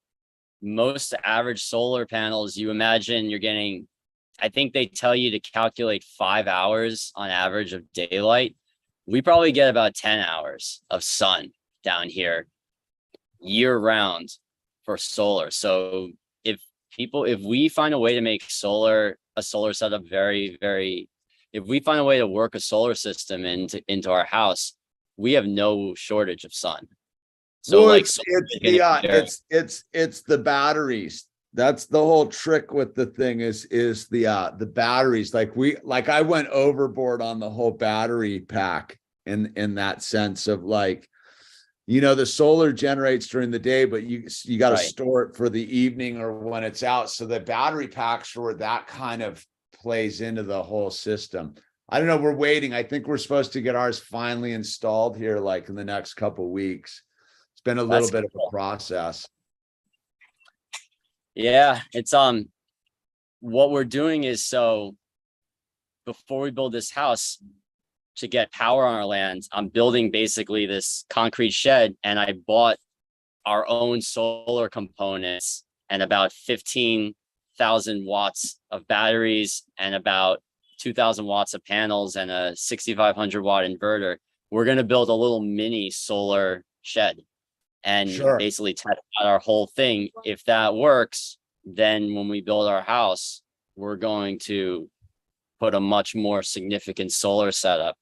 most average solar panels, you imagine you're getting, I think they tell you to calculate 5 hours on average of daylight. We probably get about 10 hours of sun down here year round for solar. So if we find a way to make a solar setup if we find a way to work a solar system into our house, we have no shortage of sun. So, well, like, it's the batteries. That's the whole trick with the thing is the batteries. Like I went overboard on the whole battery pack in that sense of, like, you know, the solar generates during the day, but you got to store it for the evening or when it's out. So the battery packs are where that kind of plays into the whole system. I don't know. We're waiting. I think we're supposed to get ours finally installed here, like in the next couple of weeks. It's been a little bit of a process. Yeah, it's what we're doing is, so before we build this house, to get power on our land, I'm building basically this concrete shed, and I bought our own solar components and about 15,000 watts of batteries and about 2,000 watts of panels and a 6,500 watt inverter. We're going to build a little mini solar shed and basically test out our whole thing. If that works, then when we build our house, we're going to put a much more significant solar setup.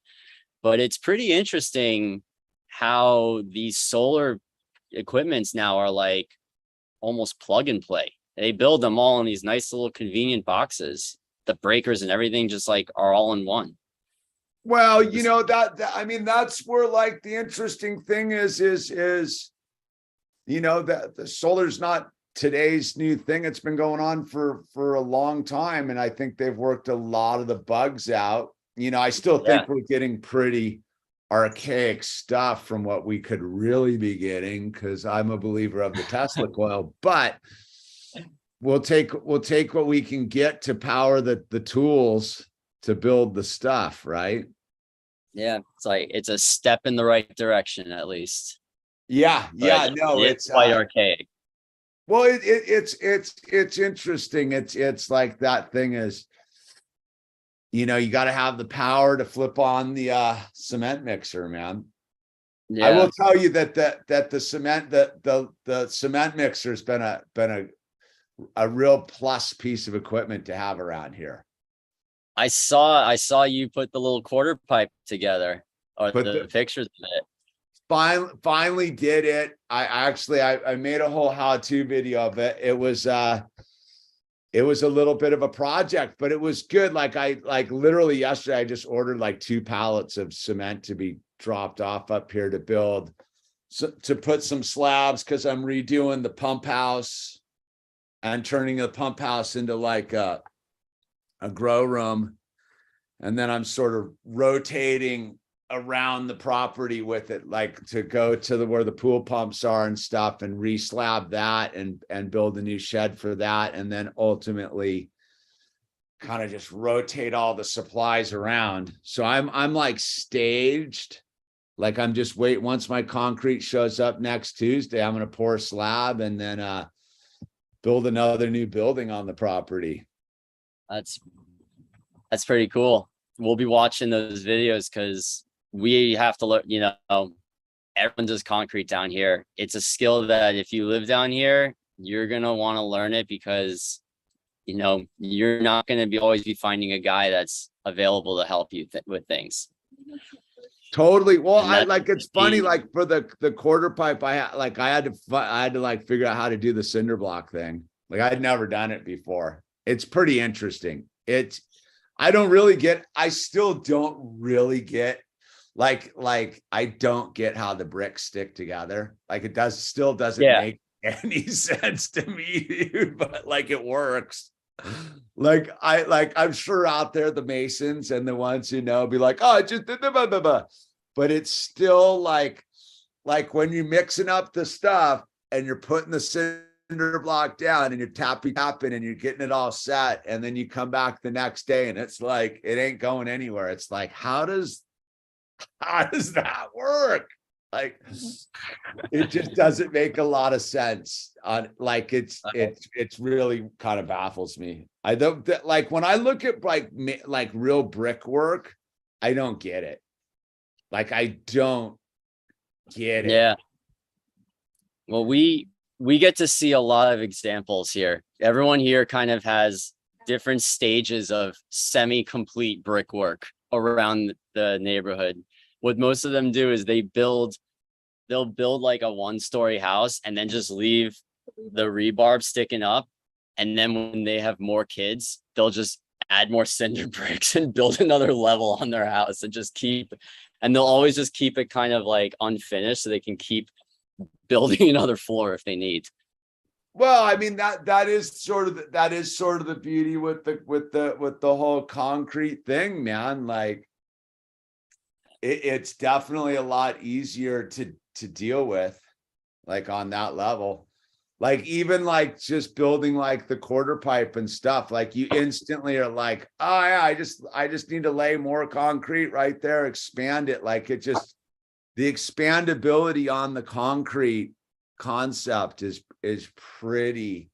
But it's pretty interesting how these solar equipments now are like almost plug and play. They build them all in these nice little convenient boxes. The breakers and everything just like are all in one. Well, you know, I mean, that's where, like, the interesting thing is, you know, that the solar's not today's new thing. It's been going on for a long time. And I think they've worked a lot of the bugs out. You know, I still think we're getting pretty archaic stuff from what we could really be getting, because I'm a believer of the Tesla coil, but we'll take what we can get to power the tools to build the stuff, right? Yeah, it's like it's a step in the right direction, at least. Yeah, but no, it's quite archaic. Well, it's interesting. It's like that thing is, you know, you got to have the power to flip on the cement mixer, man. Yeah. I will tell you that the cement mixer has been a a real plus piece of equipment to have around here. I saw you put the little quarter pipe together, or Put the pictures of it. Finally did it. I made a whole how-to video of it. It was a little bit of a project, but it was good. Like literally yesterday, I just ordered like 2 pallets of cement to be dropped off up here to build, to put some slabs, because I'm redoing the pump house and turning the pump house into like a grow room. And then I'm sort of rotating around the property with it, like to go to where the pool pumps are and stuff, and re-slab that and build a new shed for that. And then ultimately kind of just rotate all the supplies around. So I'm like staged. Like I'm just once my concrete shows up next Tuesday, I'm going to pour a slab and then build another new building on the property. That's pretty cool. We'll be watching those videos because we have to learn, everyone does concrete down here. It's a skill that if you live down here, you're going to want to learn it, because, you're not going to always be finding a guy that's available to help you with things. Totally. Well, it's funny, like for the quarter pipe, I had to like figure out how to do the cinder block thing. Like I'd never done it before. It's pretty interesting. I still don't really get like I don't get how the bricks stick together. Like it doesn't make any sense to me, dude, but like it works. Like I'm sure out there the masons and the ones be like, oh, just blah, blah, blah, blah. But it's still like when you're mixing up the stuff and you're putting the cinder block down and you're tapping and you're getting it all set, and then you come back the next day and it's like it ain't going anywhere. It's like, how does that work? Like it just doesn't make a lot of sense. Like it's really kind of baffles me. I don't like when I look at like real brickwork, I don't get it. Like I don't get it. Yeah. Well, we get to see a lot of examples here. Everyone here kind of has different stages of semi-complete brickwork around the neighborhood. What most of them do is they'll build like a 1-story house and then just leave the rebarb sticking up. And then when they have more kids, they'll just add more cinder bricks and build another level on their house and they'll always just keep it kind of like unfinished so they can keep building another floor if they need. Well, I mean that is sort of the beauty with the whole concrete thing, man. Like it's definitely a lot easier to deal with, like on that level. Like even like just building like the quarter pipe and stuff, like you instantly are like, oh yeah, I just need to lay more concrete right there, expand it. Like it just, the expandability on the concrete concept is pretty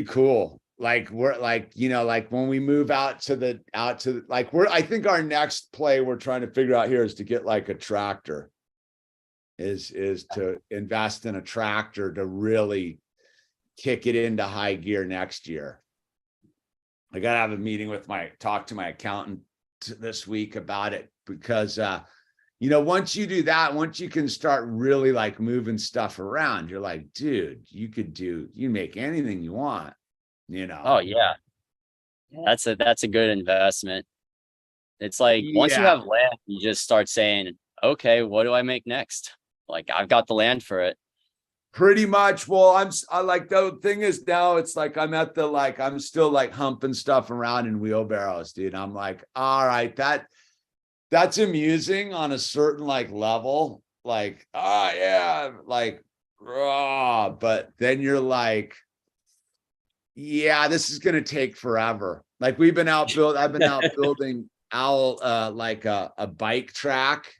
cool. Like we're like, like when we move out to like I think our next play we're trying to figure out here is to get like a tractor, is to invest in a tractor to really kick it into high gear next year. I got to have a meeting talk to my accountant this week about it, because once you do that, once you can start really like moving stuff around, you're like, dude, you make anything you want, Oh yeah. That's a good investment. It's like once you have land, you just start saying, okay, what do I make next? Like I've got the land for it. Pretty much. Well, I like, the thing is now it's like I'm still like humping stuff around in wheelbarrows, dude. I'm like, all right, that's amusing on a certain like level. Like, oh yeah, like raw. But then you're like, yeah, this is gonna take forever. Like I've been out building Owl like a bike track.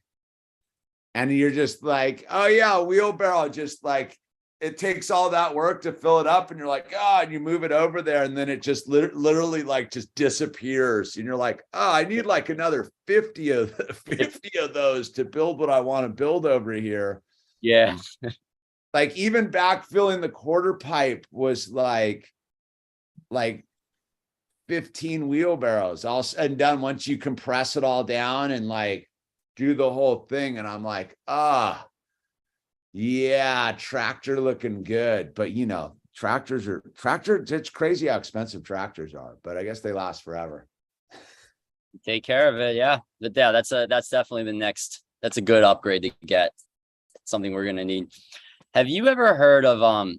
And you're just like, oh yeah, wheelbarrow, just like it takes all that work to fill it up, and you're like, oh, and you move it over there, and then it just literally like just disappears, and you're like, oh, I need like another 50 of those to build what I want to build over here. Yeah. like even backfilling the quarter pipe was like 15 wheelbarrows all said and done once you compress it all down and like do the whole thing. And I'm like, yeah, tractor looking good. But you know, tractors, it's crazy how expensive tractors are, but I guess they last forever. Take care of it. Yeah. But yeah, that's definitely the next, that's a good upgrade to get. Something we're going to need. Have you ever heard of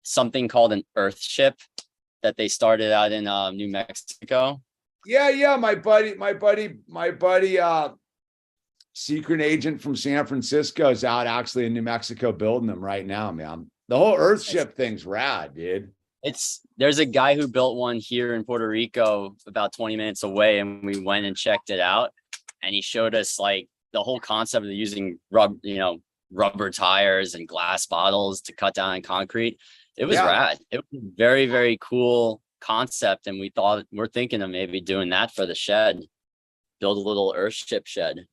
something called an earth ship that they started out in New Mexico? Yeah. My buddy, secret agent from San Francisco is out actually in New Mexico building them right now, man. The whole earth ship thing's rad, dude. There's a guy who built one here in Puerto Rico about 20 minutes away, and we went and checked it out, and he showed us like the whole concept of using rubber tires and glass bottles to cut down on concrete. It was rad. It was a very, very cool concept. And we're thinking of maybe doing that for the shed, build a little earth ship shed.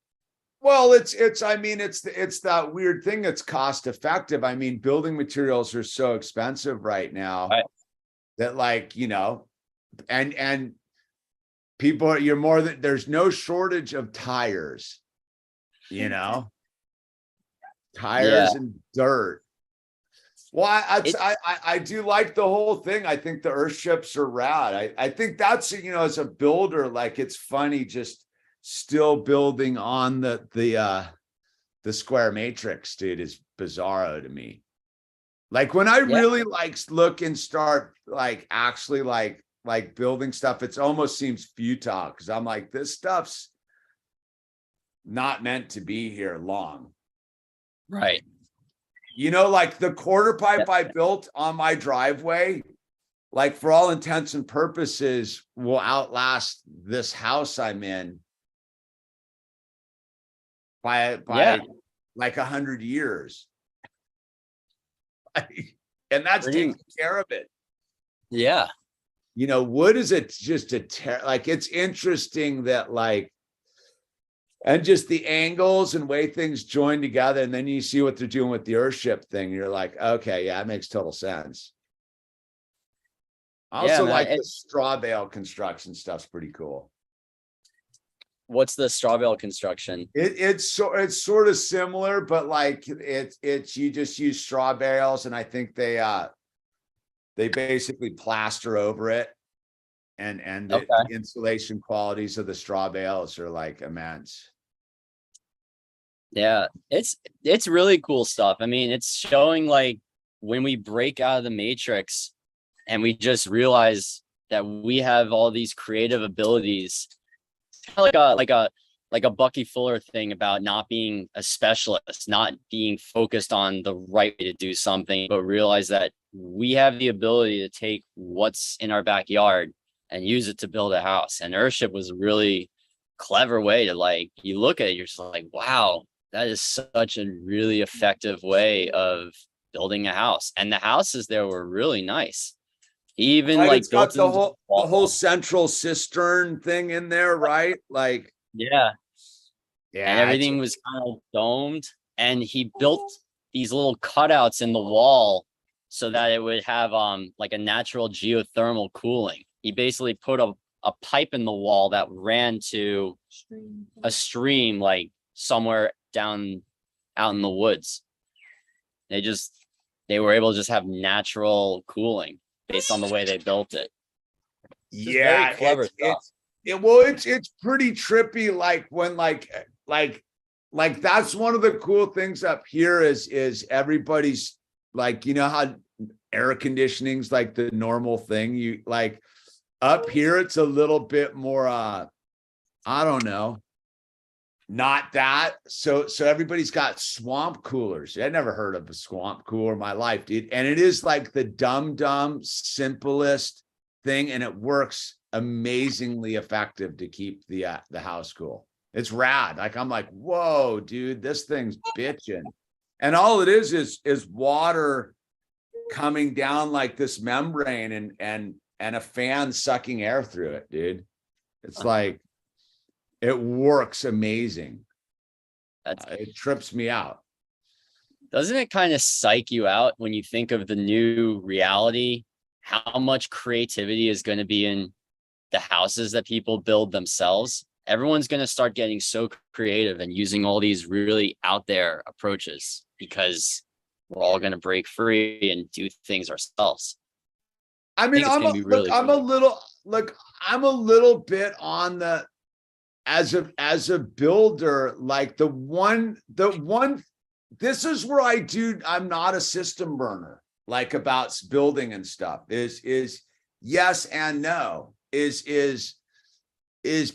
Well, it's that weird thing that's cost effective. I mean, building materials are so expensive right now that like, you know, and people there's no shortage of tires, you know, tires and dirt. Well, I do like the whole thing. I think the earth ships are rad. I think that's, you know, as a builder, like it's funny just still building on the square matrix, dude, is bizarro to me. Like when I really look and start like actually like building stuff, it almost seems futile because I'm like, this stuff's not meant to be here long. Right. You know, like the quarter pipe I built on my driveway, like for all intents and purposes, will outlast this house I'm in by like 100 years. And that's taking care of it. Yeah. You know, wood is just like, it's interesting that like, and just the angles and way things join together. And then you see what they're doing with the earthship thing. You're like, okay, yeah, it makes total sense. I also like the straw bale construction stuff's pretty cool. What's the straw bale construction? It's sort of similar, but like it's you just use straw bales, and I think they basically plaster over it, and the insulation qualities of the straw bales are like immense. Yeah, it's really cool stuff. I mean, it's showing like when we break out of the matrix and we just realize that we have all these creative abilities. It's kind of like a Bucky Fuller thing about not being a specialist, not being focused on the right way to do something, but realize that we have the ability to take what's in our backyard and use it to build a house. And Earthship was a really clever way to, like, you look at it, you're just like, wow, that is such a really effective way of building a house. And the houses there were really nice. He even like built the whole central cistern thing in there, right? Like, yeah. And everything was kind of domed. And he built these little cutouts in the wall so that it would have like a natural geothermal cooling. He basically put a pipe in the wall that ran to a stream like somewhere down out in the woods. They were able to just have natural cooling based on the way they built it. Yeah, clever stuff. It's pretty trippy. Like when like that's one of the cool things up here is everybody's like, you know how air conditioning's like the normal thing. You like up here, it's a little bit more I don't know, not that. So everybody's got swamp coolers. I never heard of a swamp cooler in my life, dude. And it is like the dumb simplest thing, and it works amazingly effective to keep the house cool. It's rad. Like I'm like, whoa, dude, this thing's bitching. And all it is water coming down like this membrane and a fan sucking air through it, dude. It's like, it works amazing. It trips me out. Doesn't it kind of psych you out when you think of the new reality, how much creativity is going to be in the houses that people build themselves? Everyone's going to start getting so creative and using all these really out there approaches because we're all going to break free and do things ourselves. I mean, it's gonna be really I'm a little bit on the, as a builder, like the one, this is where I'm not a system burner, like about building and stuff is yes and no, is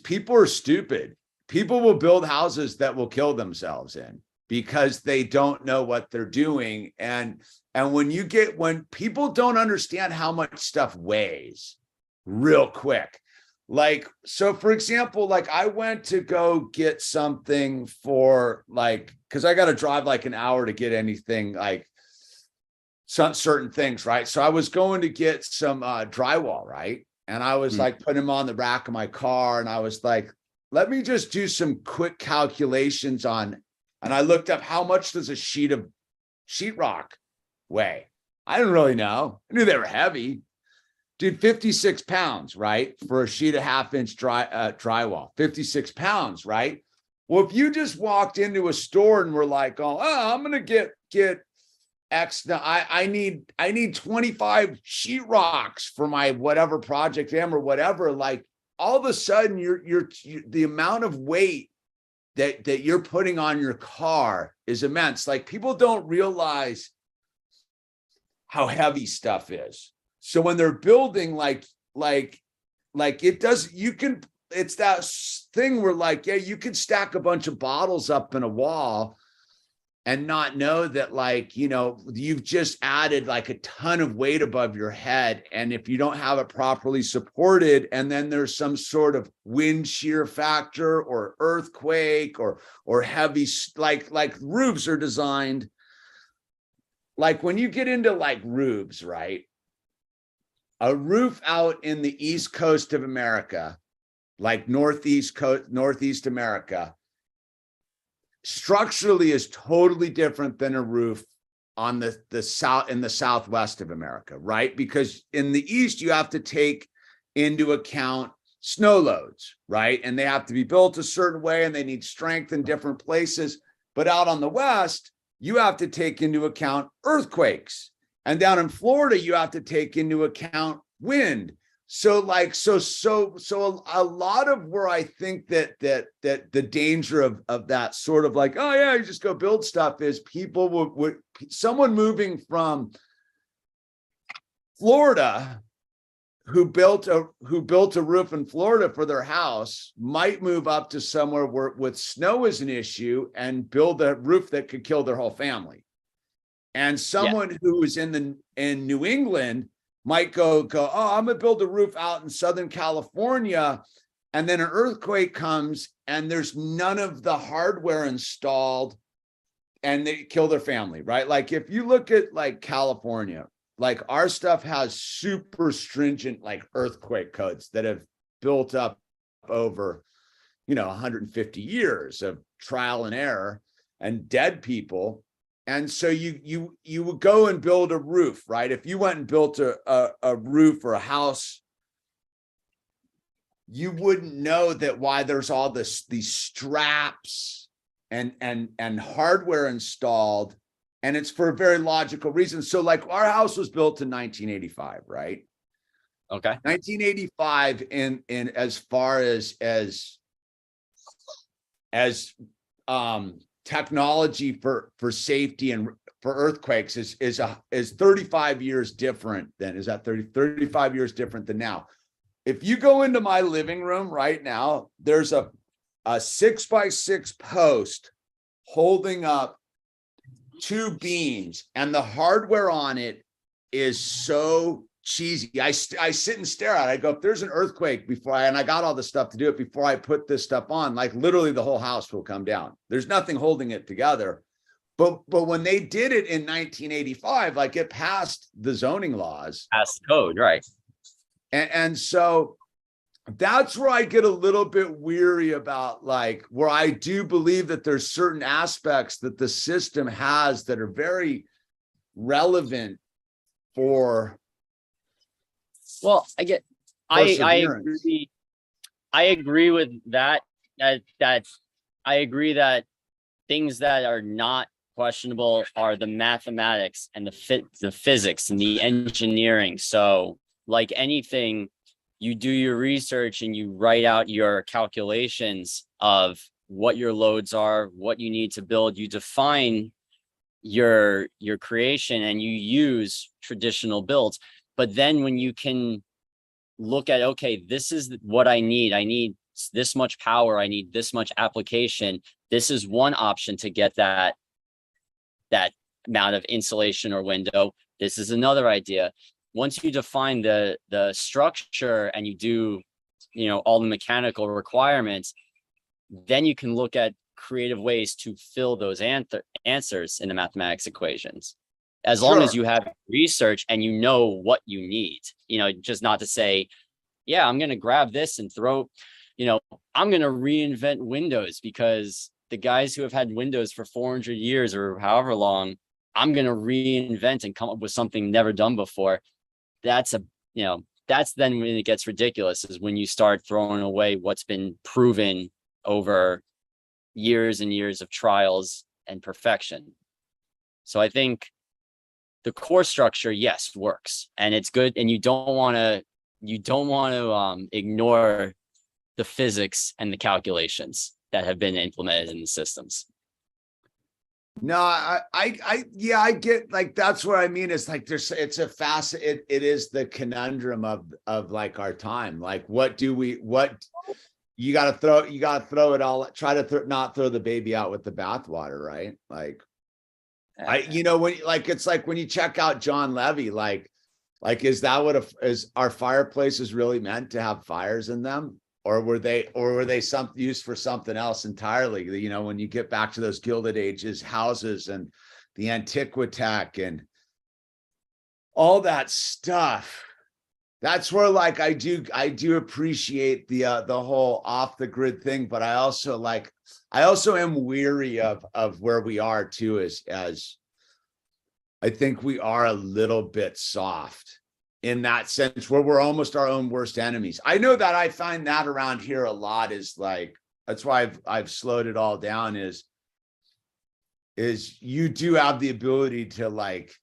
people are stupid. People will build houses that will kill themselves in because they don't know what they're doing. And when people don't understand how much stuff weighs real quick, like, so for example, like I went to go get something for like, cause I got to drive like an hour to get anything, like some certain things. Right. So I was going to get some drywall. Right. And I was like putting them on the rack of my car. And I was like, let me just do some quick calculations on, and I looked up how much does a sheet of sheetrock weigh? I didn't really know. I knew they were heavy. Dude, 56 pounds, right? For a sheet of half-inch drywall, 56 pounds, right? Well, if you just walked into a store and were like, oh, I'm going to get X. Now I need 25 sheetrocks for my whatever project am or whatever. Like all of a sudden you're the amount of weight that you're putting on your car is immense. Like people don't realize how heavy stuff is. So when they're building, like it does, it's that thing where like, yeah, you can stack a bunch of bottles up in a wall and not know that, like, you know, you've just added like a ton of weight above your head. And if you don't have it properly supported, and then there's some sort of wind shear factor or earthquake or heavy, like roofs are designed. Like when you get into like roofs, right? A roof out in the East Coast of America, like Northeast America, structurally is totally different than a roof on the south in the Southwest of America, right? Because in the East, you have to take into account snow loads, right? And they have to be built a certain way and they need strength in different places. But out on the West, you have to take into account earthquakes. And down in Florida, you have to take into account wind. So like, so a lot of where I think that the danger of that sort of like, oh yeah, you just go build stuff is people would someone moving from Florida who built a roof in Florida for their house might move up to somewhere where with snow is an issue and build a roof that could kill their whole family. And someone who is in New England might go, oh, I'm gonna build a roof out in Southern California, and then an earthquake comes and there's none of the hardware installed and they kill their family, right? Like if you look at like California, like our stuff has super stringent like earthquake codes that have built up over, 150 years of trial and error and dead people. And so you would go and build a roof, right? If you went and built a roof or a house, you wouldn't know that why there's all these straps and hardware installed, and it's for a very logical reason. So like our house was built in 1985, right? Okay. 1985 in as far as technology for safety and for earthquakes is 35 years different than, is that 35 years different than now. If you go into my living room right now, there's a 6x6 post holding up 2 beams, and the hardware on it is so cheesy. I sit and stare at it. I go, if there's an earthquake and I got all the stuff to do it before I put this stuff on, like literally the whole house will come down. There's nothing holding it together. But when they did it in 1985, like it passed the zoning laws. Passed code, right. And so that's where I get a little bit weary about, like, where I do believe that there's certain aspects that the system has that are very relevant for Well, I perseverance. I agree with that. That I agree that things that are not questionable are the mathematics and the physics and the engineering. So, like anything, you do your research and you write out your calculations of what your loads are, what you need to build. You define your creation and you use traditional builds. But then when you can look at, okay, this is what I need this much power, I need this much application, this is one option to get that amount of insulation or window. This is another idea. Once you define the structure and you do, you know, all the mechanical requirements, then you can look at creative ways to fill those answers in the mathematics equations. As long as you have research and you know what you need, you know, just not to say, yeah, I'm going to grab this and throw, you know, I'm going to reinvent Windows because the guys who have had Windows for 400 years or however long, I'm going to reinvent and come up with something never done before. That's that's then when it gets ridiculous, is when you start throwing away what's been proven over years and years of trials and perfection. So I think the core structure, yes, works and it's good. And you don't want to ignore the physics and the calculations that have been implemented in the systems. No, yeah, I get, like, that's what I mean. It's like it's a it is the conundrum of like our time. Like, what you got to throw it all, try to not throw the baby out with the bathwater, right? Like, when, like, it's like when you check out John Levy, like, is that what is our fireplaces really meant to have fires in them? Or were they used for something else entirely? You know, when you get back to those Gilded Ages houses and the Antiquitech and all that stuff, that's where, like, I do appreciate the whole off the grid thing, but I also am weary of where we are too, as I think we are a little bit soft in that sense, where we're almost our own worst enemies. I know that I find that around here a lot, is like, that's why I've slowed it all down, is you do have the ability to, like,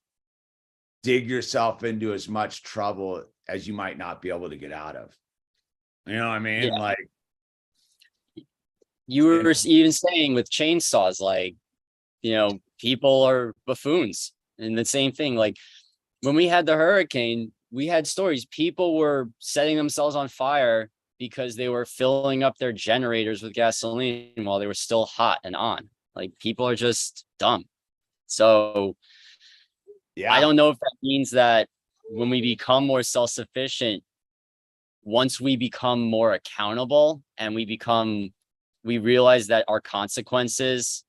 dig yourself into as much trouble as you might not be able to get out of. You know what I mean? Yeah. Like, you were even saying with chainsaws, like, you know, people are buffoons. And the same thing, like when we had the hurricane, we had stories. People were setting themselves on fire because they were filling up their generators with gasoline while they were still hot and on. Like, people are just dumb. So yeah, I don't know if that means that when we become more self-sufficient, once we become more accountable and we realize that our consequences,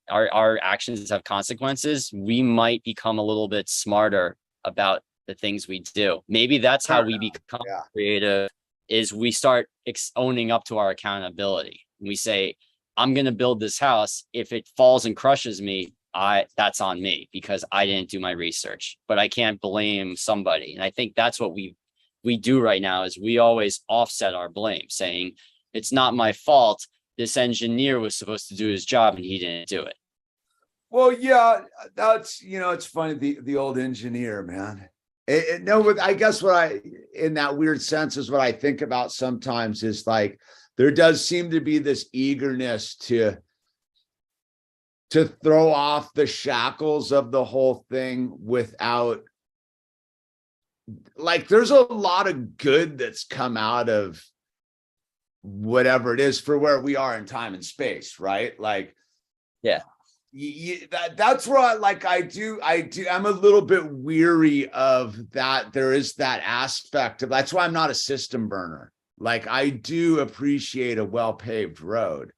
our actions have consequences, we might become a little bit smarter about the things we do. Maybe that's how we become creative, is we start owning up to our accountability. We say, I'm going to build this house. If it falls and crushes me, that's on me because I didn't do my research, but I can't blame somebody. And I think that's what we do right now, is we always offset our blame, saying it's not my fault. This engineer was supposed to do his job and he didn't do it. Well, yeah, that's, it's funny, the old engineer, man. I guess in that weird sense, is what I think about sometimes, is like, there does seem to be this eagerness to throw off the shackles of the whole thing without, like, there's a lot of good that's come out of whatever it is for where we are in time and space, right? Like, yeah. That's where I'm a little bit weary of that. There is that aspect of, that's why I'm not a system burner. Like, I do appreciate a well-paved road.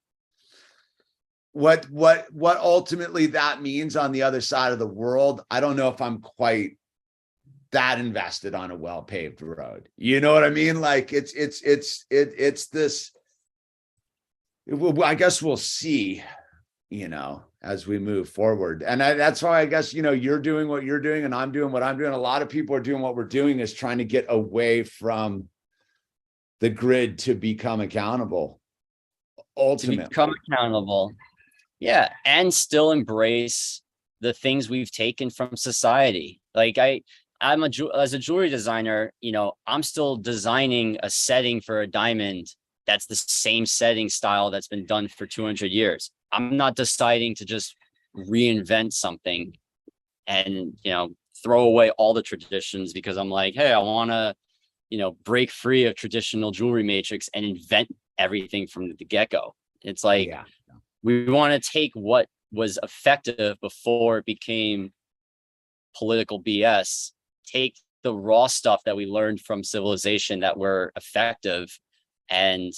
What ultimately that means on the other side of the world, I don't know if I'm quite that invested on a well-paved road. You know what I mean? Like it's this, I guess we'll see, you know, as we move forward. And that's why I guess, you know, you're doing what you're doing and I'm doing what I'm doing. A lot of people are doing what we're doing, is trying to get away from the grid to become accountable. Ultimately. To become accountable. Yeah. And still embrace the things we've taken from society. Like as a jewelry designer, you know, I'm still designing a setting for a diamond that's the same setting style that's been done for 200 years. I'm not deciding to just reinvent something and, you know, throw away all the traditions because I'm like, hey, I want to, you know, break free of traditional jewelry matrix and invent everything from the get-go. It's like, we want to take what was effective before it became political BS, take the raw stuff that we learned from civilization that were effective, and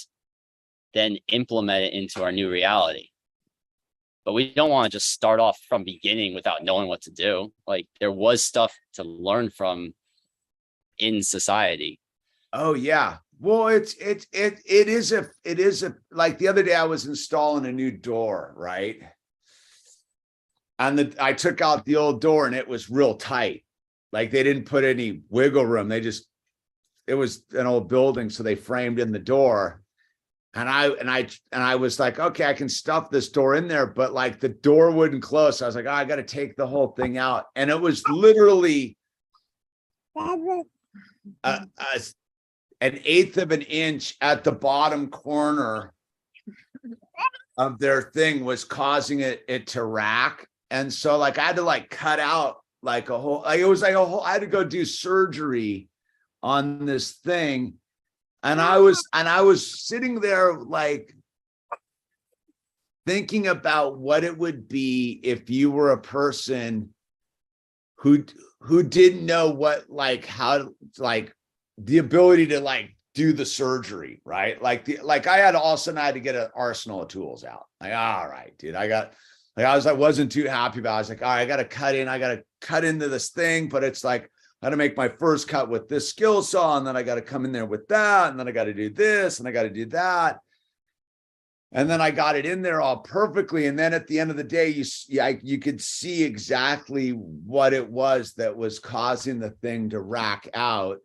then implement it into our new reality. But we don't want to just start off from beginning without knowing what to do. Like, there was stuff to learn from in society. Oh yeah. Well, it is a, like the other day I was installing a new door, right? And I took out the old door and it was real tight. Like they didn't put any wiggle room. It was an old building, so they framed in the door. And I was like, okay, I can stuff this door in there, but like the door wouldn't close. So I was like, oh, I got to take the whole thing out. And it was literally an eighth of an inch at the bottom corner of their thing was causing it to rack. And so like I had to like cut out like a whole, like it was like a whole, I had to go do surgery on this thing. And I was sitting there like thinking about what it would be if you were a person who didn't know what, like how, like the ability to like do the surgery, right? Like I had all of a sudden I had to get an arsenal of tools out. Like, all right, dude, I wasn't too happy about it. I was like, all right, I got to cut into this thing, but it's like, I got to make my first cut with this skill saw, and then I got to come in there with that, and then I got to do this, and I got to do that. And then I got it in there all perfectly. And then at the end of the day, you could see exactly what it was that was causing the thing to rack out.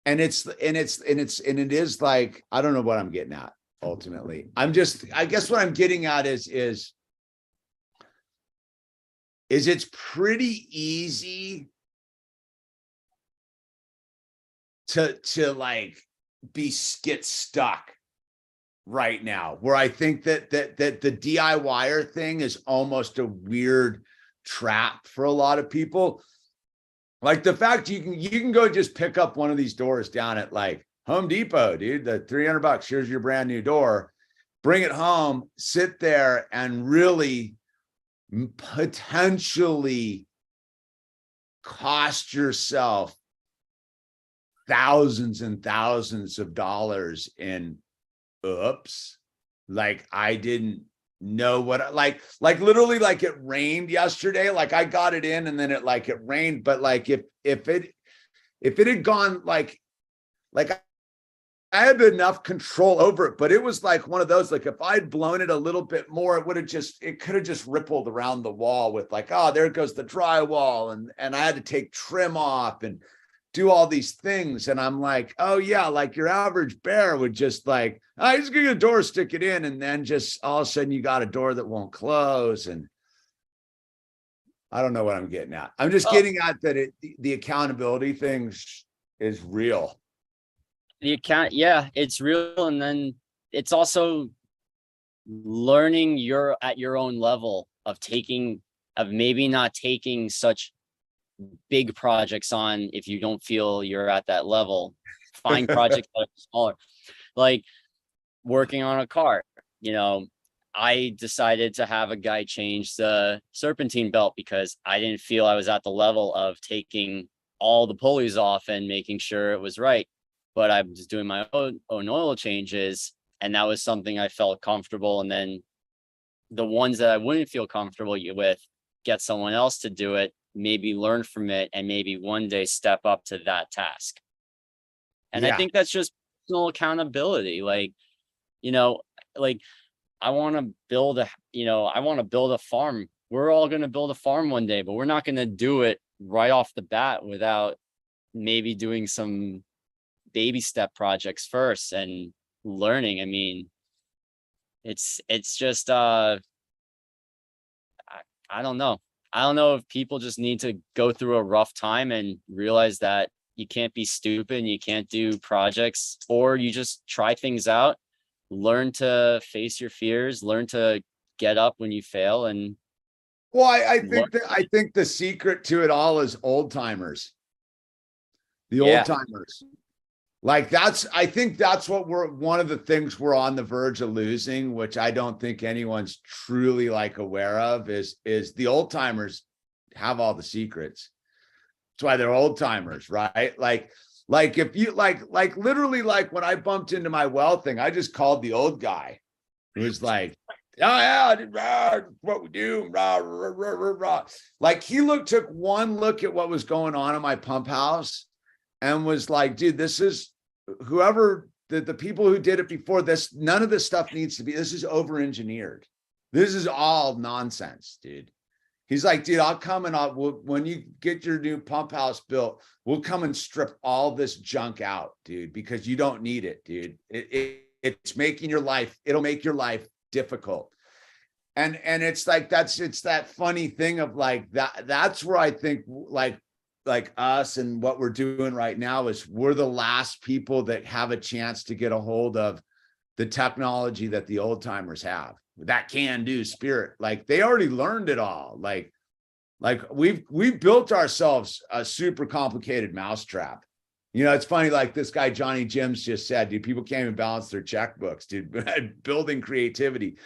And it is like, I don't know what I'm getting at ultimately. I guess what I'm getting at is it's pretty easy to like get stuck right now, where I think that the DIYer thing is almost a weird trap for a lot of people. Like the fact you can go just pick up one of these doors down at like Home Depot, dude, the $300, here's your brand new door, bring it home, sit there and really potentially cost yourself thousands and thousands of dollars in oops, like I didn't know what, like literally, like it rained yesterday, like I got it in and then it rained, but like if it had gone like I had enough control over it, but it was like one of those, like if I'd blown it a little bit more, it could have just rippled around the wall with like, oh, there goes the drywall. And I had to take trim off and do all these things. And I'm like, oh yeah, like your average bear would just like, I just get a door, stick it in. And then just all of a sudden you got a door that won't close. And I don't know what I'm getting at. I'm just getting at that the accountability thing is real. Yeah, it's real. And then it's also learning you're at your own level of maybe not taking such big projects on if you don't feel you're at that level. Find projects that are smaller, like working on a car. You know, I decided to have a guy change the serpentine belt because I didn't feel I was at the level of taking all the pulleys off and making sure it was right. But I was doing my own oil changes, and that was something I felt comfortable. And then the ones that I wouldn't feel comfortable with, get someone else to do it. maybe learn from it, and maybe one day step up to that task. And Yeah. I think that's just personal accountability. Like, like I want to build a farm. We're all going to build a farm one day, but we're not going to do it right off the bat without maybe doing some baby step projects first and learning. I mean, it's just I don't know. I don't know if people just need to go through a rough time and realize that you can't be stupid and you can't do projects, or you just try things out, learn to face your fears, learn to get up when you fail. And well, I think the secret to it all is old timers. The old timers. Like I think that's what one of the things we're on the verge of losing, which I don't think anyone's truly like aware of, is the old timers have all the secrets. That's why they're old timers, right? Like if you like literally, like when I bumped into my well thing, I just called the old guy who was like, oh yeah, what we do, rah, rah, rah, rah, rah. Like he took one look at what was going on in my pump house and was like, dude, this is whoever the people who did it before this, none of this stuff needs to be, this is over-engineered. This is all nonsense, dude. He's like, dude, I'll come and when you get your new pump house built, we'll come and strip all this junk out, dude, because you don't need it, dude. It's making your life, it'll make your life difficult. And it's like, it's that funny thing of like, that's where I think like us and what we're doing right now is we're the last people that have a chance to get a hold of the technology that the old timers have, that can-do spirit. Like they already learned it all. Like we've built ourselves a super complicated mousetrap. It's funny, like this guy Johnny Jims just said, dude, people can't even balance their checkbooks, dude. Building creativity.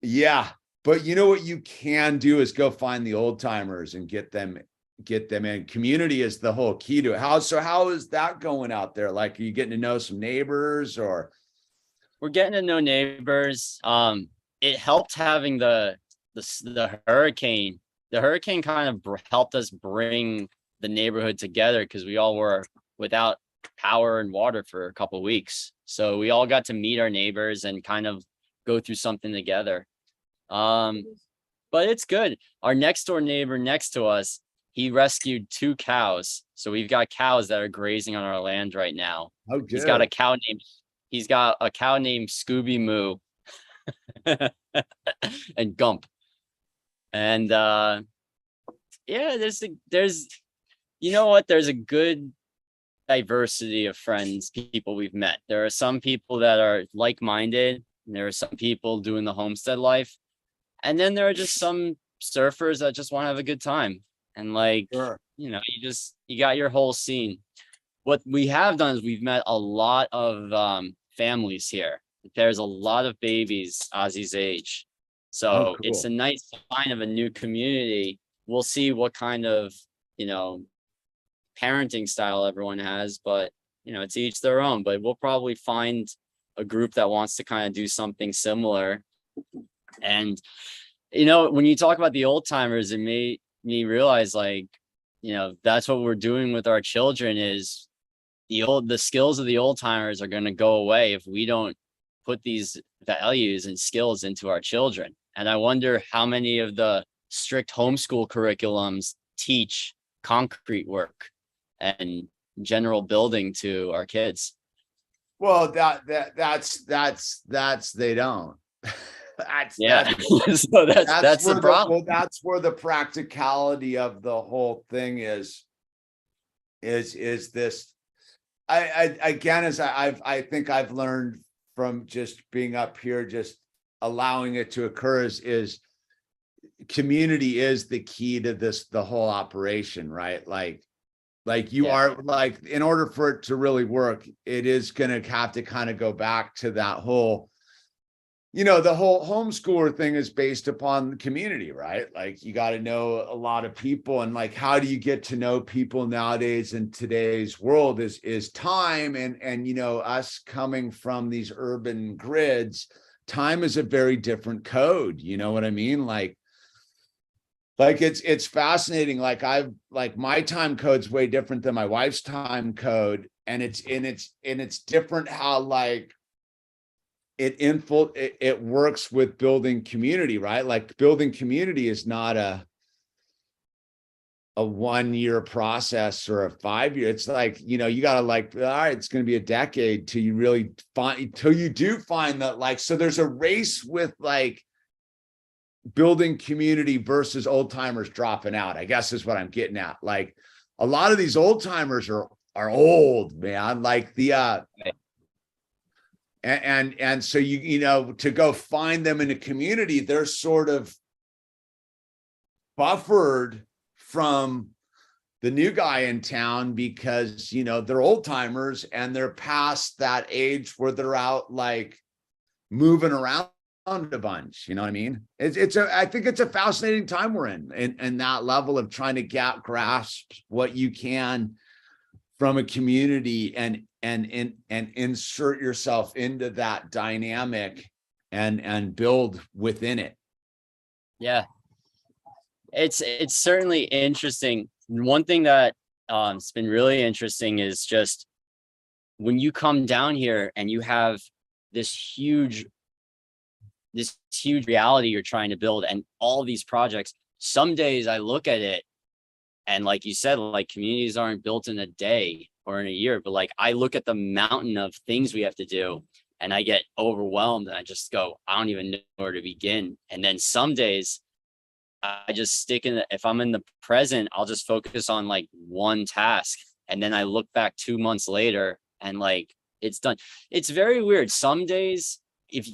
Yeah, but you know what you can do is go find the old timers and get them in. Community is the whole key to it. How is that going out there? Like, are you getting to know some neighbors? Or we're getting to know neighbors. It helped having the hurricane. The hurricane kind of helped us bring the neighborhood together, because we all were without power and water for a couple of weeks. So we all got to meet our neighbors and kind of go through something together. But it's good. Our next door neighbor next to us, he rescued 2 cows. So we've got cows that are grazing on our land right now. oh, good. He's got a cow named Scooby Moo and Gump. And there's there's a good diversity of friends, people we've met. There are some people that are like-minded, and there are some people doing the homestead life. And then there are just some surfers that just want to have a good time. And like, Sure. you got your whole scene. What we have done is we've met a lot of families here. There's a lot of babies Ozzy's age. So cool. It's a nice sign of a new community. We'll see what kind of, parenting style everyone has, but it's each their own. But we'll probably find a group that wants to kind of do something similar. And, when you talk about the old timers, it made me realize, like, that's what we're doing with our children. Is the skills of the old timers are going to go away if we don't put these values and skills into our children. And I wonder how many of the strict homeschool curriculums teach concrete work and general building to our kids. Well, that's they don't. So that's the problem. That's where the practicality of the whole thing is this. I think I've learned from just being up here, just allowing it to occur, is community is the key to the whole operation, right? Like you are, like, in order for it to really work, it is going to have to kind of go back to that whole, the whole homeschooler thing is based upon community, right? Like you got to know a lot of people, and like, how do you get to know people nowadays in today's world is time. And us coming from these urban grids, time is a very different code. You know what I mean? Like like it's fascinating. Like my time code's way different than my wife's time code. And it's different how like it works with building community, right? Like building community is not a 1-year process or a 5-year. It's like, you gotta like, all right, it's going to be a decade till you do find that, like, so there's a race with like building community versus old timers dropping out, I guess is what I'm getting at. Like a lot of these old timers are old, man. Like and so to go find them in a community, they're sort of buffered from the new guy in town because they're old timers and they're past that age where they're out like moving around a bunch. You know what I mean? I think it's a fascinating time we're in that level of trying to grasp what you can from a community and insert yourself into that dynamic and build within it. Yeah. It's certainly interesting. One thing that it's been really interesting is just when you come down here and you have this huge reality you're trying to build and all these projects. Some days I look at it and like you said, like communities aren't built in a day or in a year, but like I look at the mountain of things we have to do and I get overwhelmed and I just go, I don't even know where to begin. And then some days I just stick in if I'm in the present, I'll just focus on like one task. And then I look back 2 months later and like, it's done. It's very weird. Some days,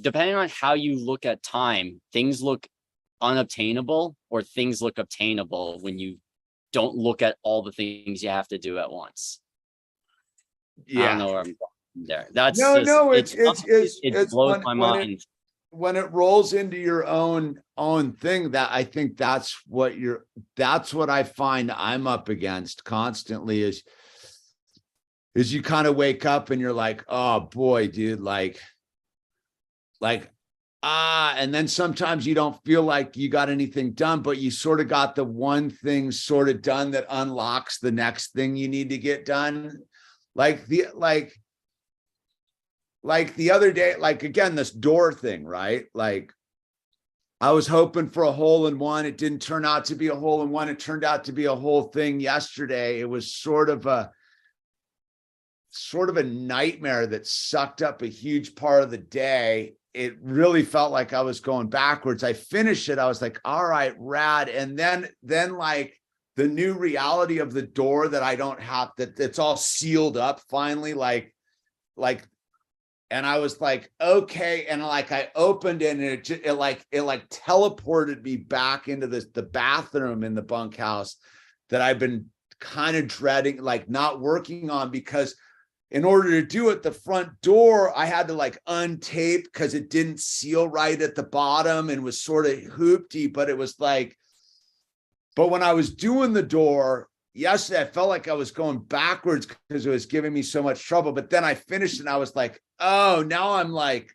depending on how you look at time, things look unobtainable or things look obtainable when you don't look at all the things you have to do at once. Yeah. I don't know where I'm going there. That's it blows my mind. When it rolls into your own thing, that I think that's what I find I'm up against constantly is you kind of wake up and you're like, oh boy, dude, and then sometimes you don't feel like you got anything done, but you sort of got the one thing sort of done that unlocks the next thing you need to get done. Like the other day, like again, this door thing, right? Like I was hoping for a hole in one. It didn't turn out to be a hole in one. It turned out to be a whole thing yesterday. It was sort of a nightmare that sucked up a huge part of the day. It really felt like I was going backwards. I finished it. I was like, all right, rad. And then like the new reality of the door that I don't have, that it's all sealed up finally, like, and I was like, okay. And like, I opened it and it teleported me back into the bathroom in the bunkhouse that I've been kind of dreading, like not working on, because in order to do it, the front door, I had to like untape because it didn't seal right at the bottom and was sort of hoopty, but it was like, but when I was doing the door yesterday, I felt like I was going backwards because it was giving me so much trouble. But then I finished and I was like, oh, now I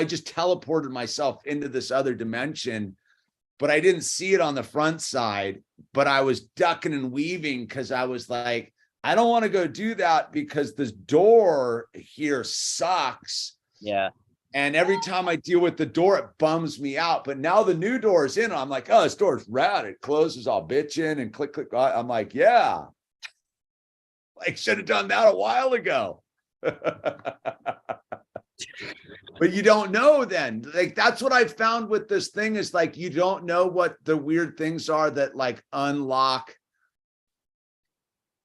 just teleported myself into this other dimension, but I didn't see it on the front side, but I was ducking and weaving because I was like, I don't want to go do that because this door here sucks. Yeah. And every time I deal with the door, it bums me out. But now the new door is in. I'm like, oh, this door's rad. It closes, I'll bitch in and click. I'm like, yeah. Like, should have done that a while ago. But you don't know then. Like, that's what I found with this thing is like, you don't know what the weird things are that like unlock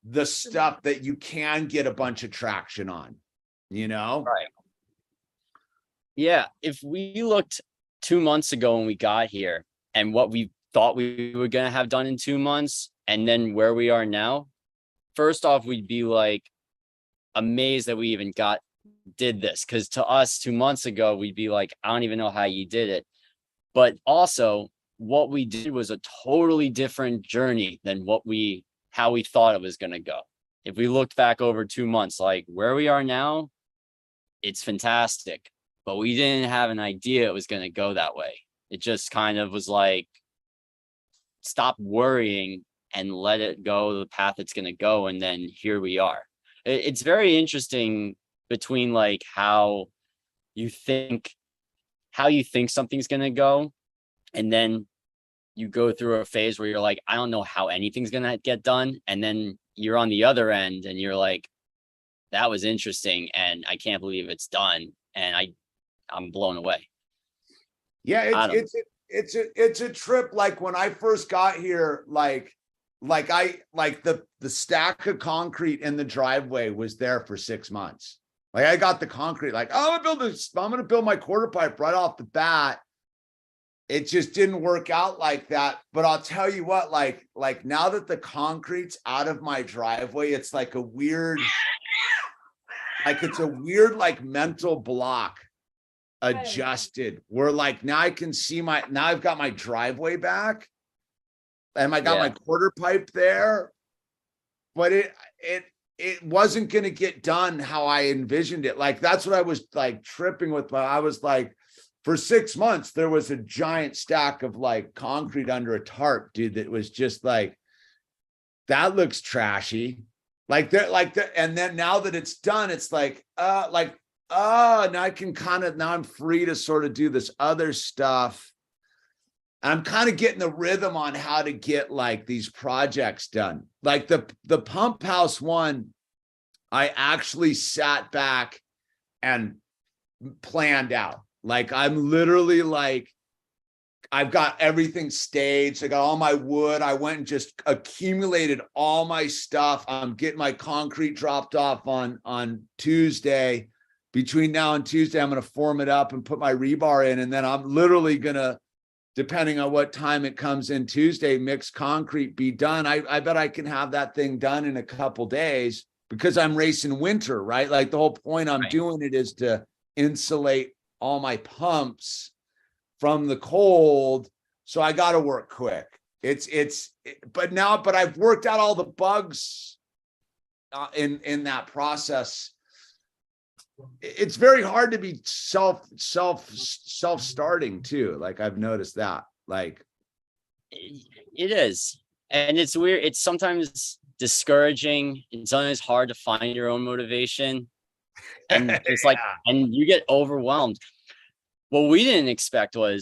the stuff that you can get a bunch of traction on, Right. Yeah. If we looked 2 months ago when we got here and what we thought we were going to have done in 2 months and then where we are now, first off, we'd be like amazed that we even did this. Cause to us 2 months ago, we'd be like, I don't even know how you did it. But also what we did was a totally different journey than how we thought it was going to go. If we looked back over 2 months, like where we are now, it's fantastic, but we didn't have an idea it was going to go that way. It just kind of was like, stop worrying and let it go the path it's going to go. And then here we are. It's very interesting between like how you think something's going to go, and then you go through a phase where you're like, I don't know how anything's going to get done. And then you're on the other end and you're like, that was interesting and I can't believe it's done. And I'm blown away. Yeah, it's a trip. Like when I first got here, the stack of concrete in the driveway was there for 6 months. Like I got the concrete, like, oh, I'm gonna build my quarter pipe right off the bat. It just didn't work out like that. But I'll tell you what, like now that the concrete's out of my driveway, it's like a weird, like mental block adjusted, where like now I can see now I've got my driveway back and I got my quarter pipe there, but it wasn't going to get done how I envisioned it. Like that's what I was like tripping with. I was like, for 6 months there was a giant stack of like concrete under a tarp, dude, that was just like, that looks trashy. And then now that it's done, it's like now I can now I'm free to sort of do this other stuff. I'm kind of getting the rhythm on how to get like these projects done. Like the pump house one, I actually sat back and planned out. Like I'm literally like, I've got everything staged. I got all my wood. I went and just accumulated all my stuff. I'm getting my concrete dropped off on Tuesday. Between now and Tuesday, I'm going to form it up and put my rebar in. And then I'm literally going to, depending on what time it comes in Tuesday, mix concrete, be done. I bet I can have that thing done in a couple days because I'm racing winter, right? Like the whole point I'm doing it is to insulate all my pumps from the cold. So I got to work quick. But I've worked out all the bugs in that process. It's very hard to be self-starting too. Like I've noticed that, like it is. And it's weird. It's sometimes discouraging. It's sometimes hard to find your own motivation. And it's like, and you get overwhelmed. What we didn't expect to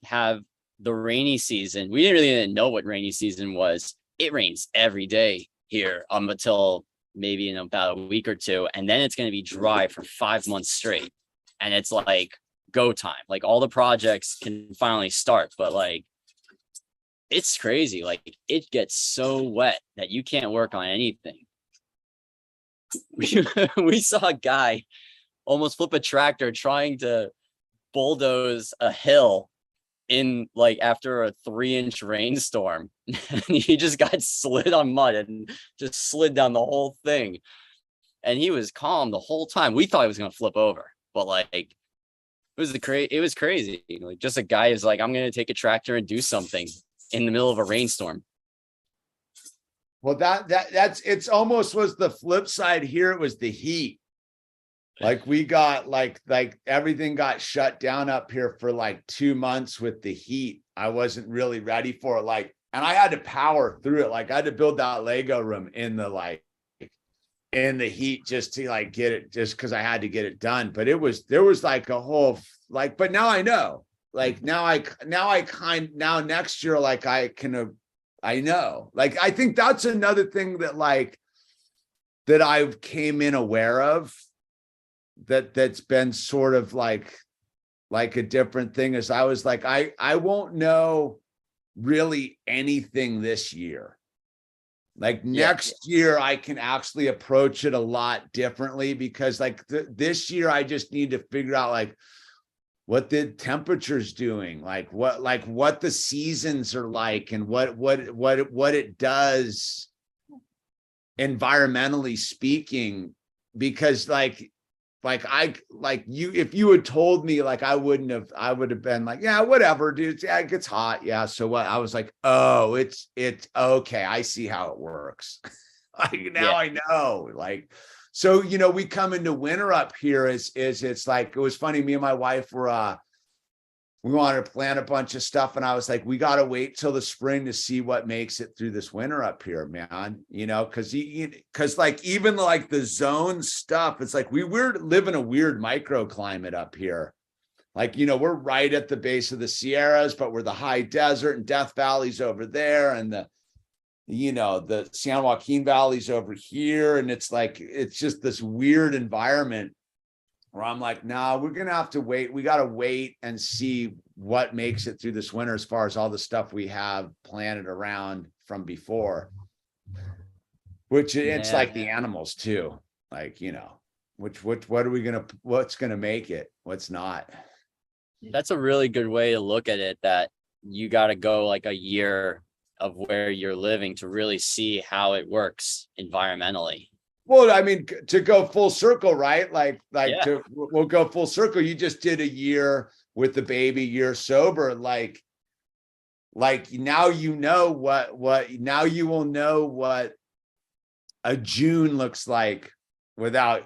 have the rainy season. We didn't know what rainy season was. It rains every day here until maybe in about a week or two, and then it's going to be dry for 5 months straight, and it's like go time. Like all the projects can finally start, but like it's crazy. Like it gets so wet that you can't work on anything. We saw a guy almost flip a tractor trying to bulldoze a hill in like after a 3-inch rainstorm. And he just got slid on mud and just slid down the whole thing. And he was calm the whole time. We thought he was going to flip over, but like it was crazy. Like just a guy who's like, I'm going to take a tractor and do something in the middle of a rainstorm. Well, it's almost was the flip side here. It was the heat. Like we got like everything got shut down up here for like 2 months with the heat. I wasn't really ready for it. Like, and I had to power through it. Like I had to build that Lego room in the heat just to like get it, just because I had to get it done. But there was like a whole, like, but now I know, like now next year, like I know, like, I think that's another thing that like, that I came in aware of, that's been sort of like a different thing, is I was like, I won't know really anything this year. Like next year I can actually approach it a lot differently, because like this year I just need to figure out like what the temperature's doing, like what the seasons are like, and what it does environmentally speaking. Because if you had told me, like, I would have been like, yeah, whatever, dude. Yeah, it gets hot. Yeah. So what? I was like, oh, it's okay. I see how it works. Like now I know, like, so, we come into winter up here it's like, it was funny. Me and my wife were we wanted to plant a bunch of stuff. And I was like, we got to wait till the spring to see what makes it through this winter up here, man. You know, because like even like the zone stuff, it's like we're living a weird microclimate up here. Like, you know, we're right at the base of the Sierras, but we're the high desert and Death Valley's over there. And the San Joaquin Valley's over here. And it's like, it's just this weird environment where I'm like, nah, we're going to have to wait. We got to wait and see what makes it through this winter as far as all the stuff we have planted around from before, which it's like the animals too. Like, you know, what are we going to, what's going to make it? What's not? That's a really good way to look at it, that you got to go like a year of where you're living to really see how it works environmentally. Well, I mean, to go full circle, right? We'll go full circle. You just did a year with the baby, year sober. Like now you know now you will know what a June looks like without,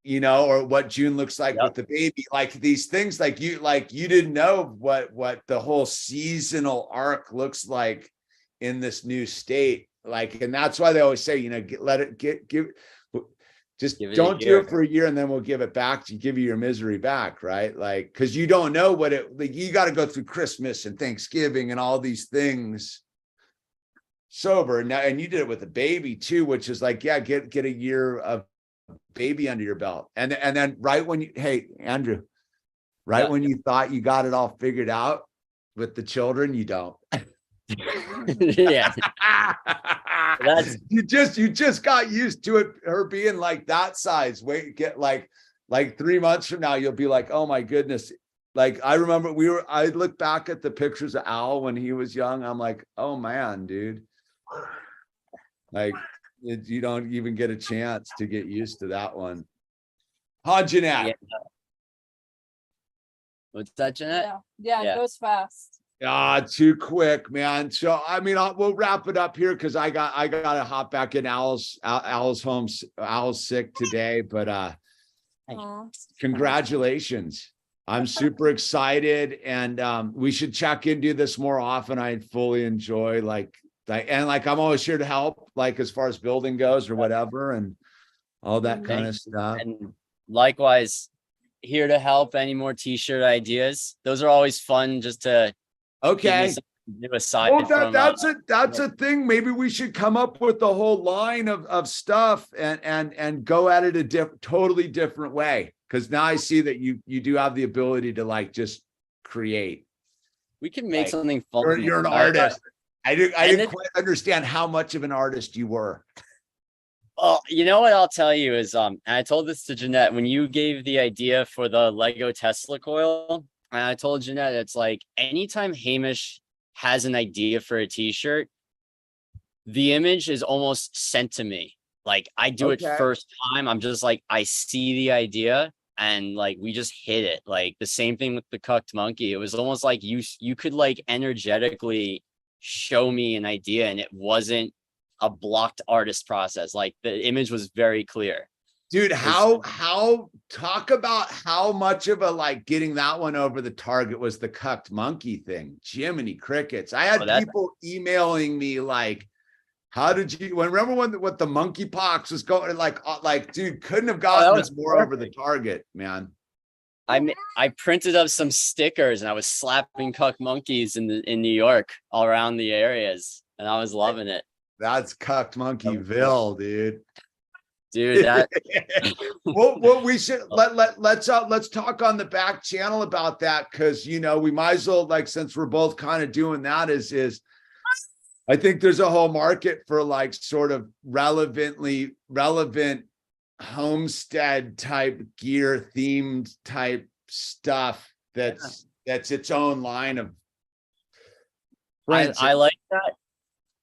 you know, or what June looks like with the baby. Like these things, like you didn't know what the whole seasonal arc looks like in this new state. Like, and that's why they always say, you know, don't do it for a year and then we'll give it back to give you your misery back. Right. Like, cause you don't know you got to go through Christmas and Thanksgiving and all these things sober. And you did it with a baby too, which is like, yeah, get a year of baby under your belt. And then right when Andrew, when you thought you got it all figured out with the children, you don't. Yeah. You just got used to it, her being like that size. Get like 3 months from now, you'll be like, oh my goodness. Like I remember I look back at the pictures of Owl when he was young. I'm like, oh man, dude. Like you don't even get a chance to get used to that one. Huh, Jeanette? Yeah. What's that, Jeanette? Yeah, it goes fast. Too quick, man. So I mean, we'll wrap it up here because I gotta hop back in. Owl's home. Owl's sick today, but congratulations. I'm super excited, and we should check in, do this more often. I fully enjoy I'm always here to help, like as far as building goes or whatever, and all that kind of stuff. And likewise, here to help. Any more t-shirt ideas? Those are always fun, just to do aside. Well, that's a thing. Maybe we should come up with a whole line of stuff and go at it a totally different way. Because now I see that you do have the ability to like just create. We can make something fun. You're an artist. I didn't quite understand how much of an artist you were. Well, you know what I'll tell you is, and I told this to Jeanette when you gave the idea for the Lego Tesla coil. And I told Jeanette, it's like anytime Hamish has an idea for a t-shirt, the image is almost sent to me. Like I do it first time. I'm just like, I see the idea and like we just hit it. Like the same thing with the cucked monkey. It was almost like you could like energetically show me an idea and it wasn't a blocked artist process. Like the image was very clear. Dude, talk about how much of a like getting that one over the target was the cucked monkey thing. Jiminy crickets. I had people emailing me like, how did you remember what the monkeypox was going like, dude, couldn't have gotten this more over the target, man. I printed up some stickers and I was slapping cuck monkeys in New York all around the areas, and I was loving it. That's cucked monkeyville, dude. Dude, that well, we should let's talk on the back channel about that, because you know we might as well, like, since we're both kind of doing that, is I think there's a whole market for like sort of relevant homestead type gear themed type stuff that's its own line of I like that,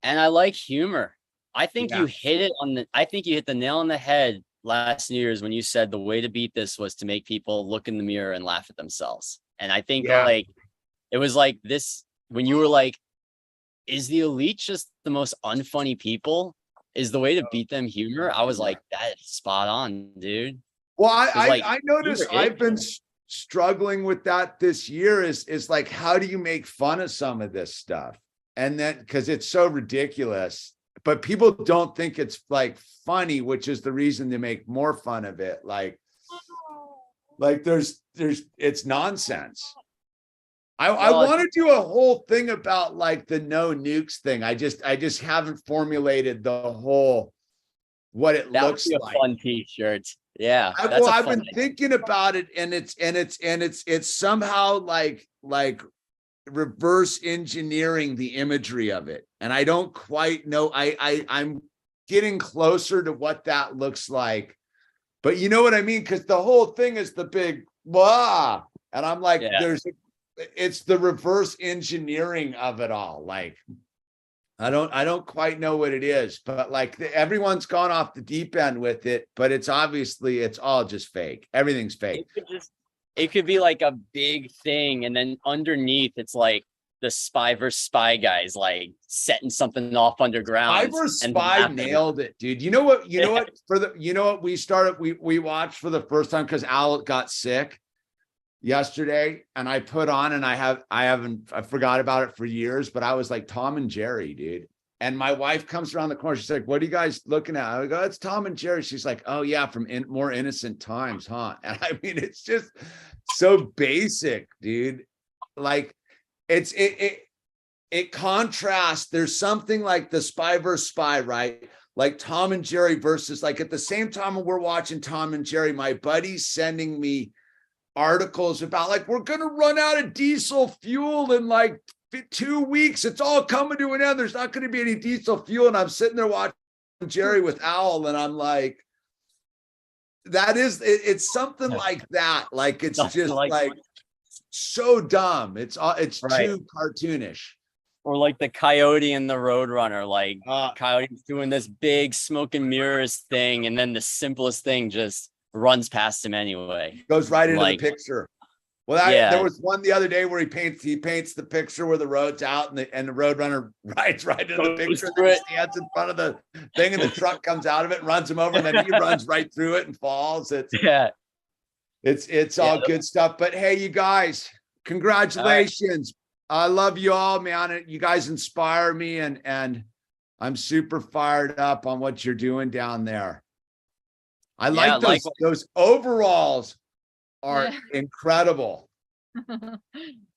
and I like humor. I think you hit the nail on the head last New Year's when you said the way to beat this was to make people look in the mirror and laugh at themselves. And I think like it was like this when you were like, is the elite just the most unfunny people? Is the way to beat them humor? I was like, that is spot on, dude. Well, I noticed I've been struggling with that this year is like, how do you make fun of some of this stuff? And then, because it's so ridiculous, but people don't think it's like funny, which is the reason they make more fun of it. Like there's it's nonsense. I want to do a whole thing about like the no nukes thing. I just haven't formulated the whole what it looks would be like. A fun t-shirt. Yeah. I've been thinking about it, and it's somehow like reverse engineering the imagery of it. And I don't quite know. I'm getting closer to what that looks like. But you know what I mean? Because the whole thing is the big blah. And I'm like, it's the reverse engineering of it all. Like, I don't quite know what it is, but like everyone's gone off the deep end with it, but it's obviously it's all just fake. Everything's fake. It could be like a big thing, and then underneath it's like the spy versus spy guys like setting something off underground. Spy versus spy nailed it, dude. You know what we watched for the first time because Al got sick yesterday, and I put on, and I forgot about it for years, but I was like Tom and Jerry, dude. And my wife comes around the corner. She's like, "What are you guys looking at?" I go, "It's Tom and Jerry." She's like, "Oh yeah, from more innocent times, huh?" And I mean, it's just so basic, dude. Like it contrasts. There's something like the spy versus spy, right? Like Tom and Jerry versus, like, at the same time when we're watching Tom and Jerry, my buddy's sending me articles about like, we're going to run out of diesel fuel in like 2 weeks. It's all coming to an end. There's not going to be any diesel fuel. And I'm sitting there watching Jerry with Owl, and I'm like, it's something like that. Like, it's just like so dumb. It's too cartoonish. Or like the Coyote and the Roadrunner, like Coyote's doing this big smoke and mirrors thing, and then the simplest thing just runs past him anyway. Goes right into the picture. Well, there was one the other day where he paints the picture where the road's out, and the Roadrunner rides right into the picture. And he stands in front of the thing, and the truck comes out of it and runs him over, and then he runs right through it and falls. It's all good stuff. But hey, you guys, congratulations. I love you all, man. You guys inspire me, and I'm super fired up on what you're doing down there. I like those overalls are incredible.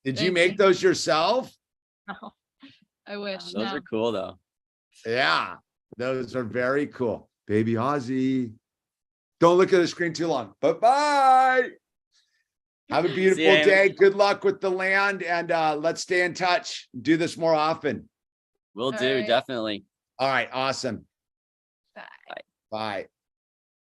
Did you make those yourself? No, I wish. Those are cool though. Yeah, those are very cool. Baby Ozzy. Don't look at the screen too long. Bye-bye. Have a beautiful day. Good luck with the land, and let's stay in touch. Do this more often. Will do, definitely. All right, awesome. Bye. Bye.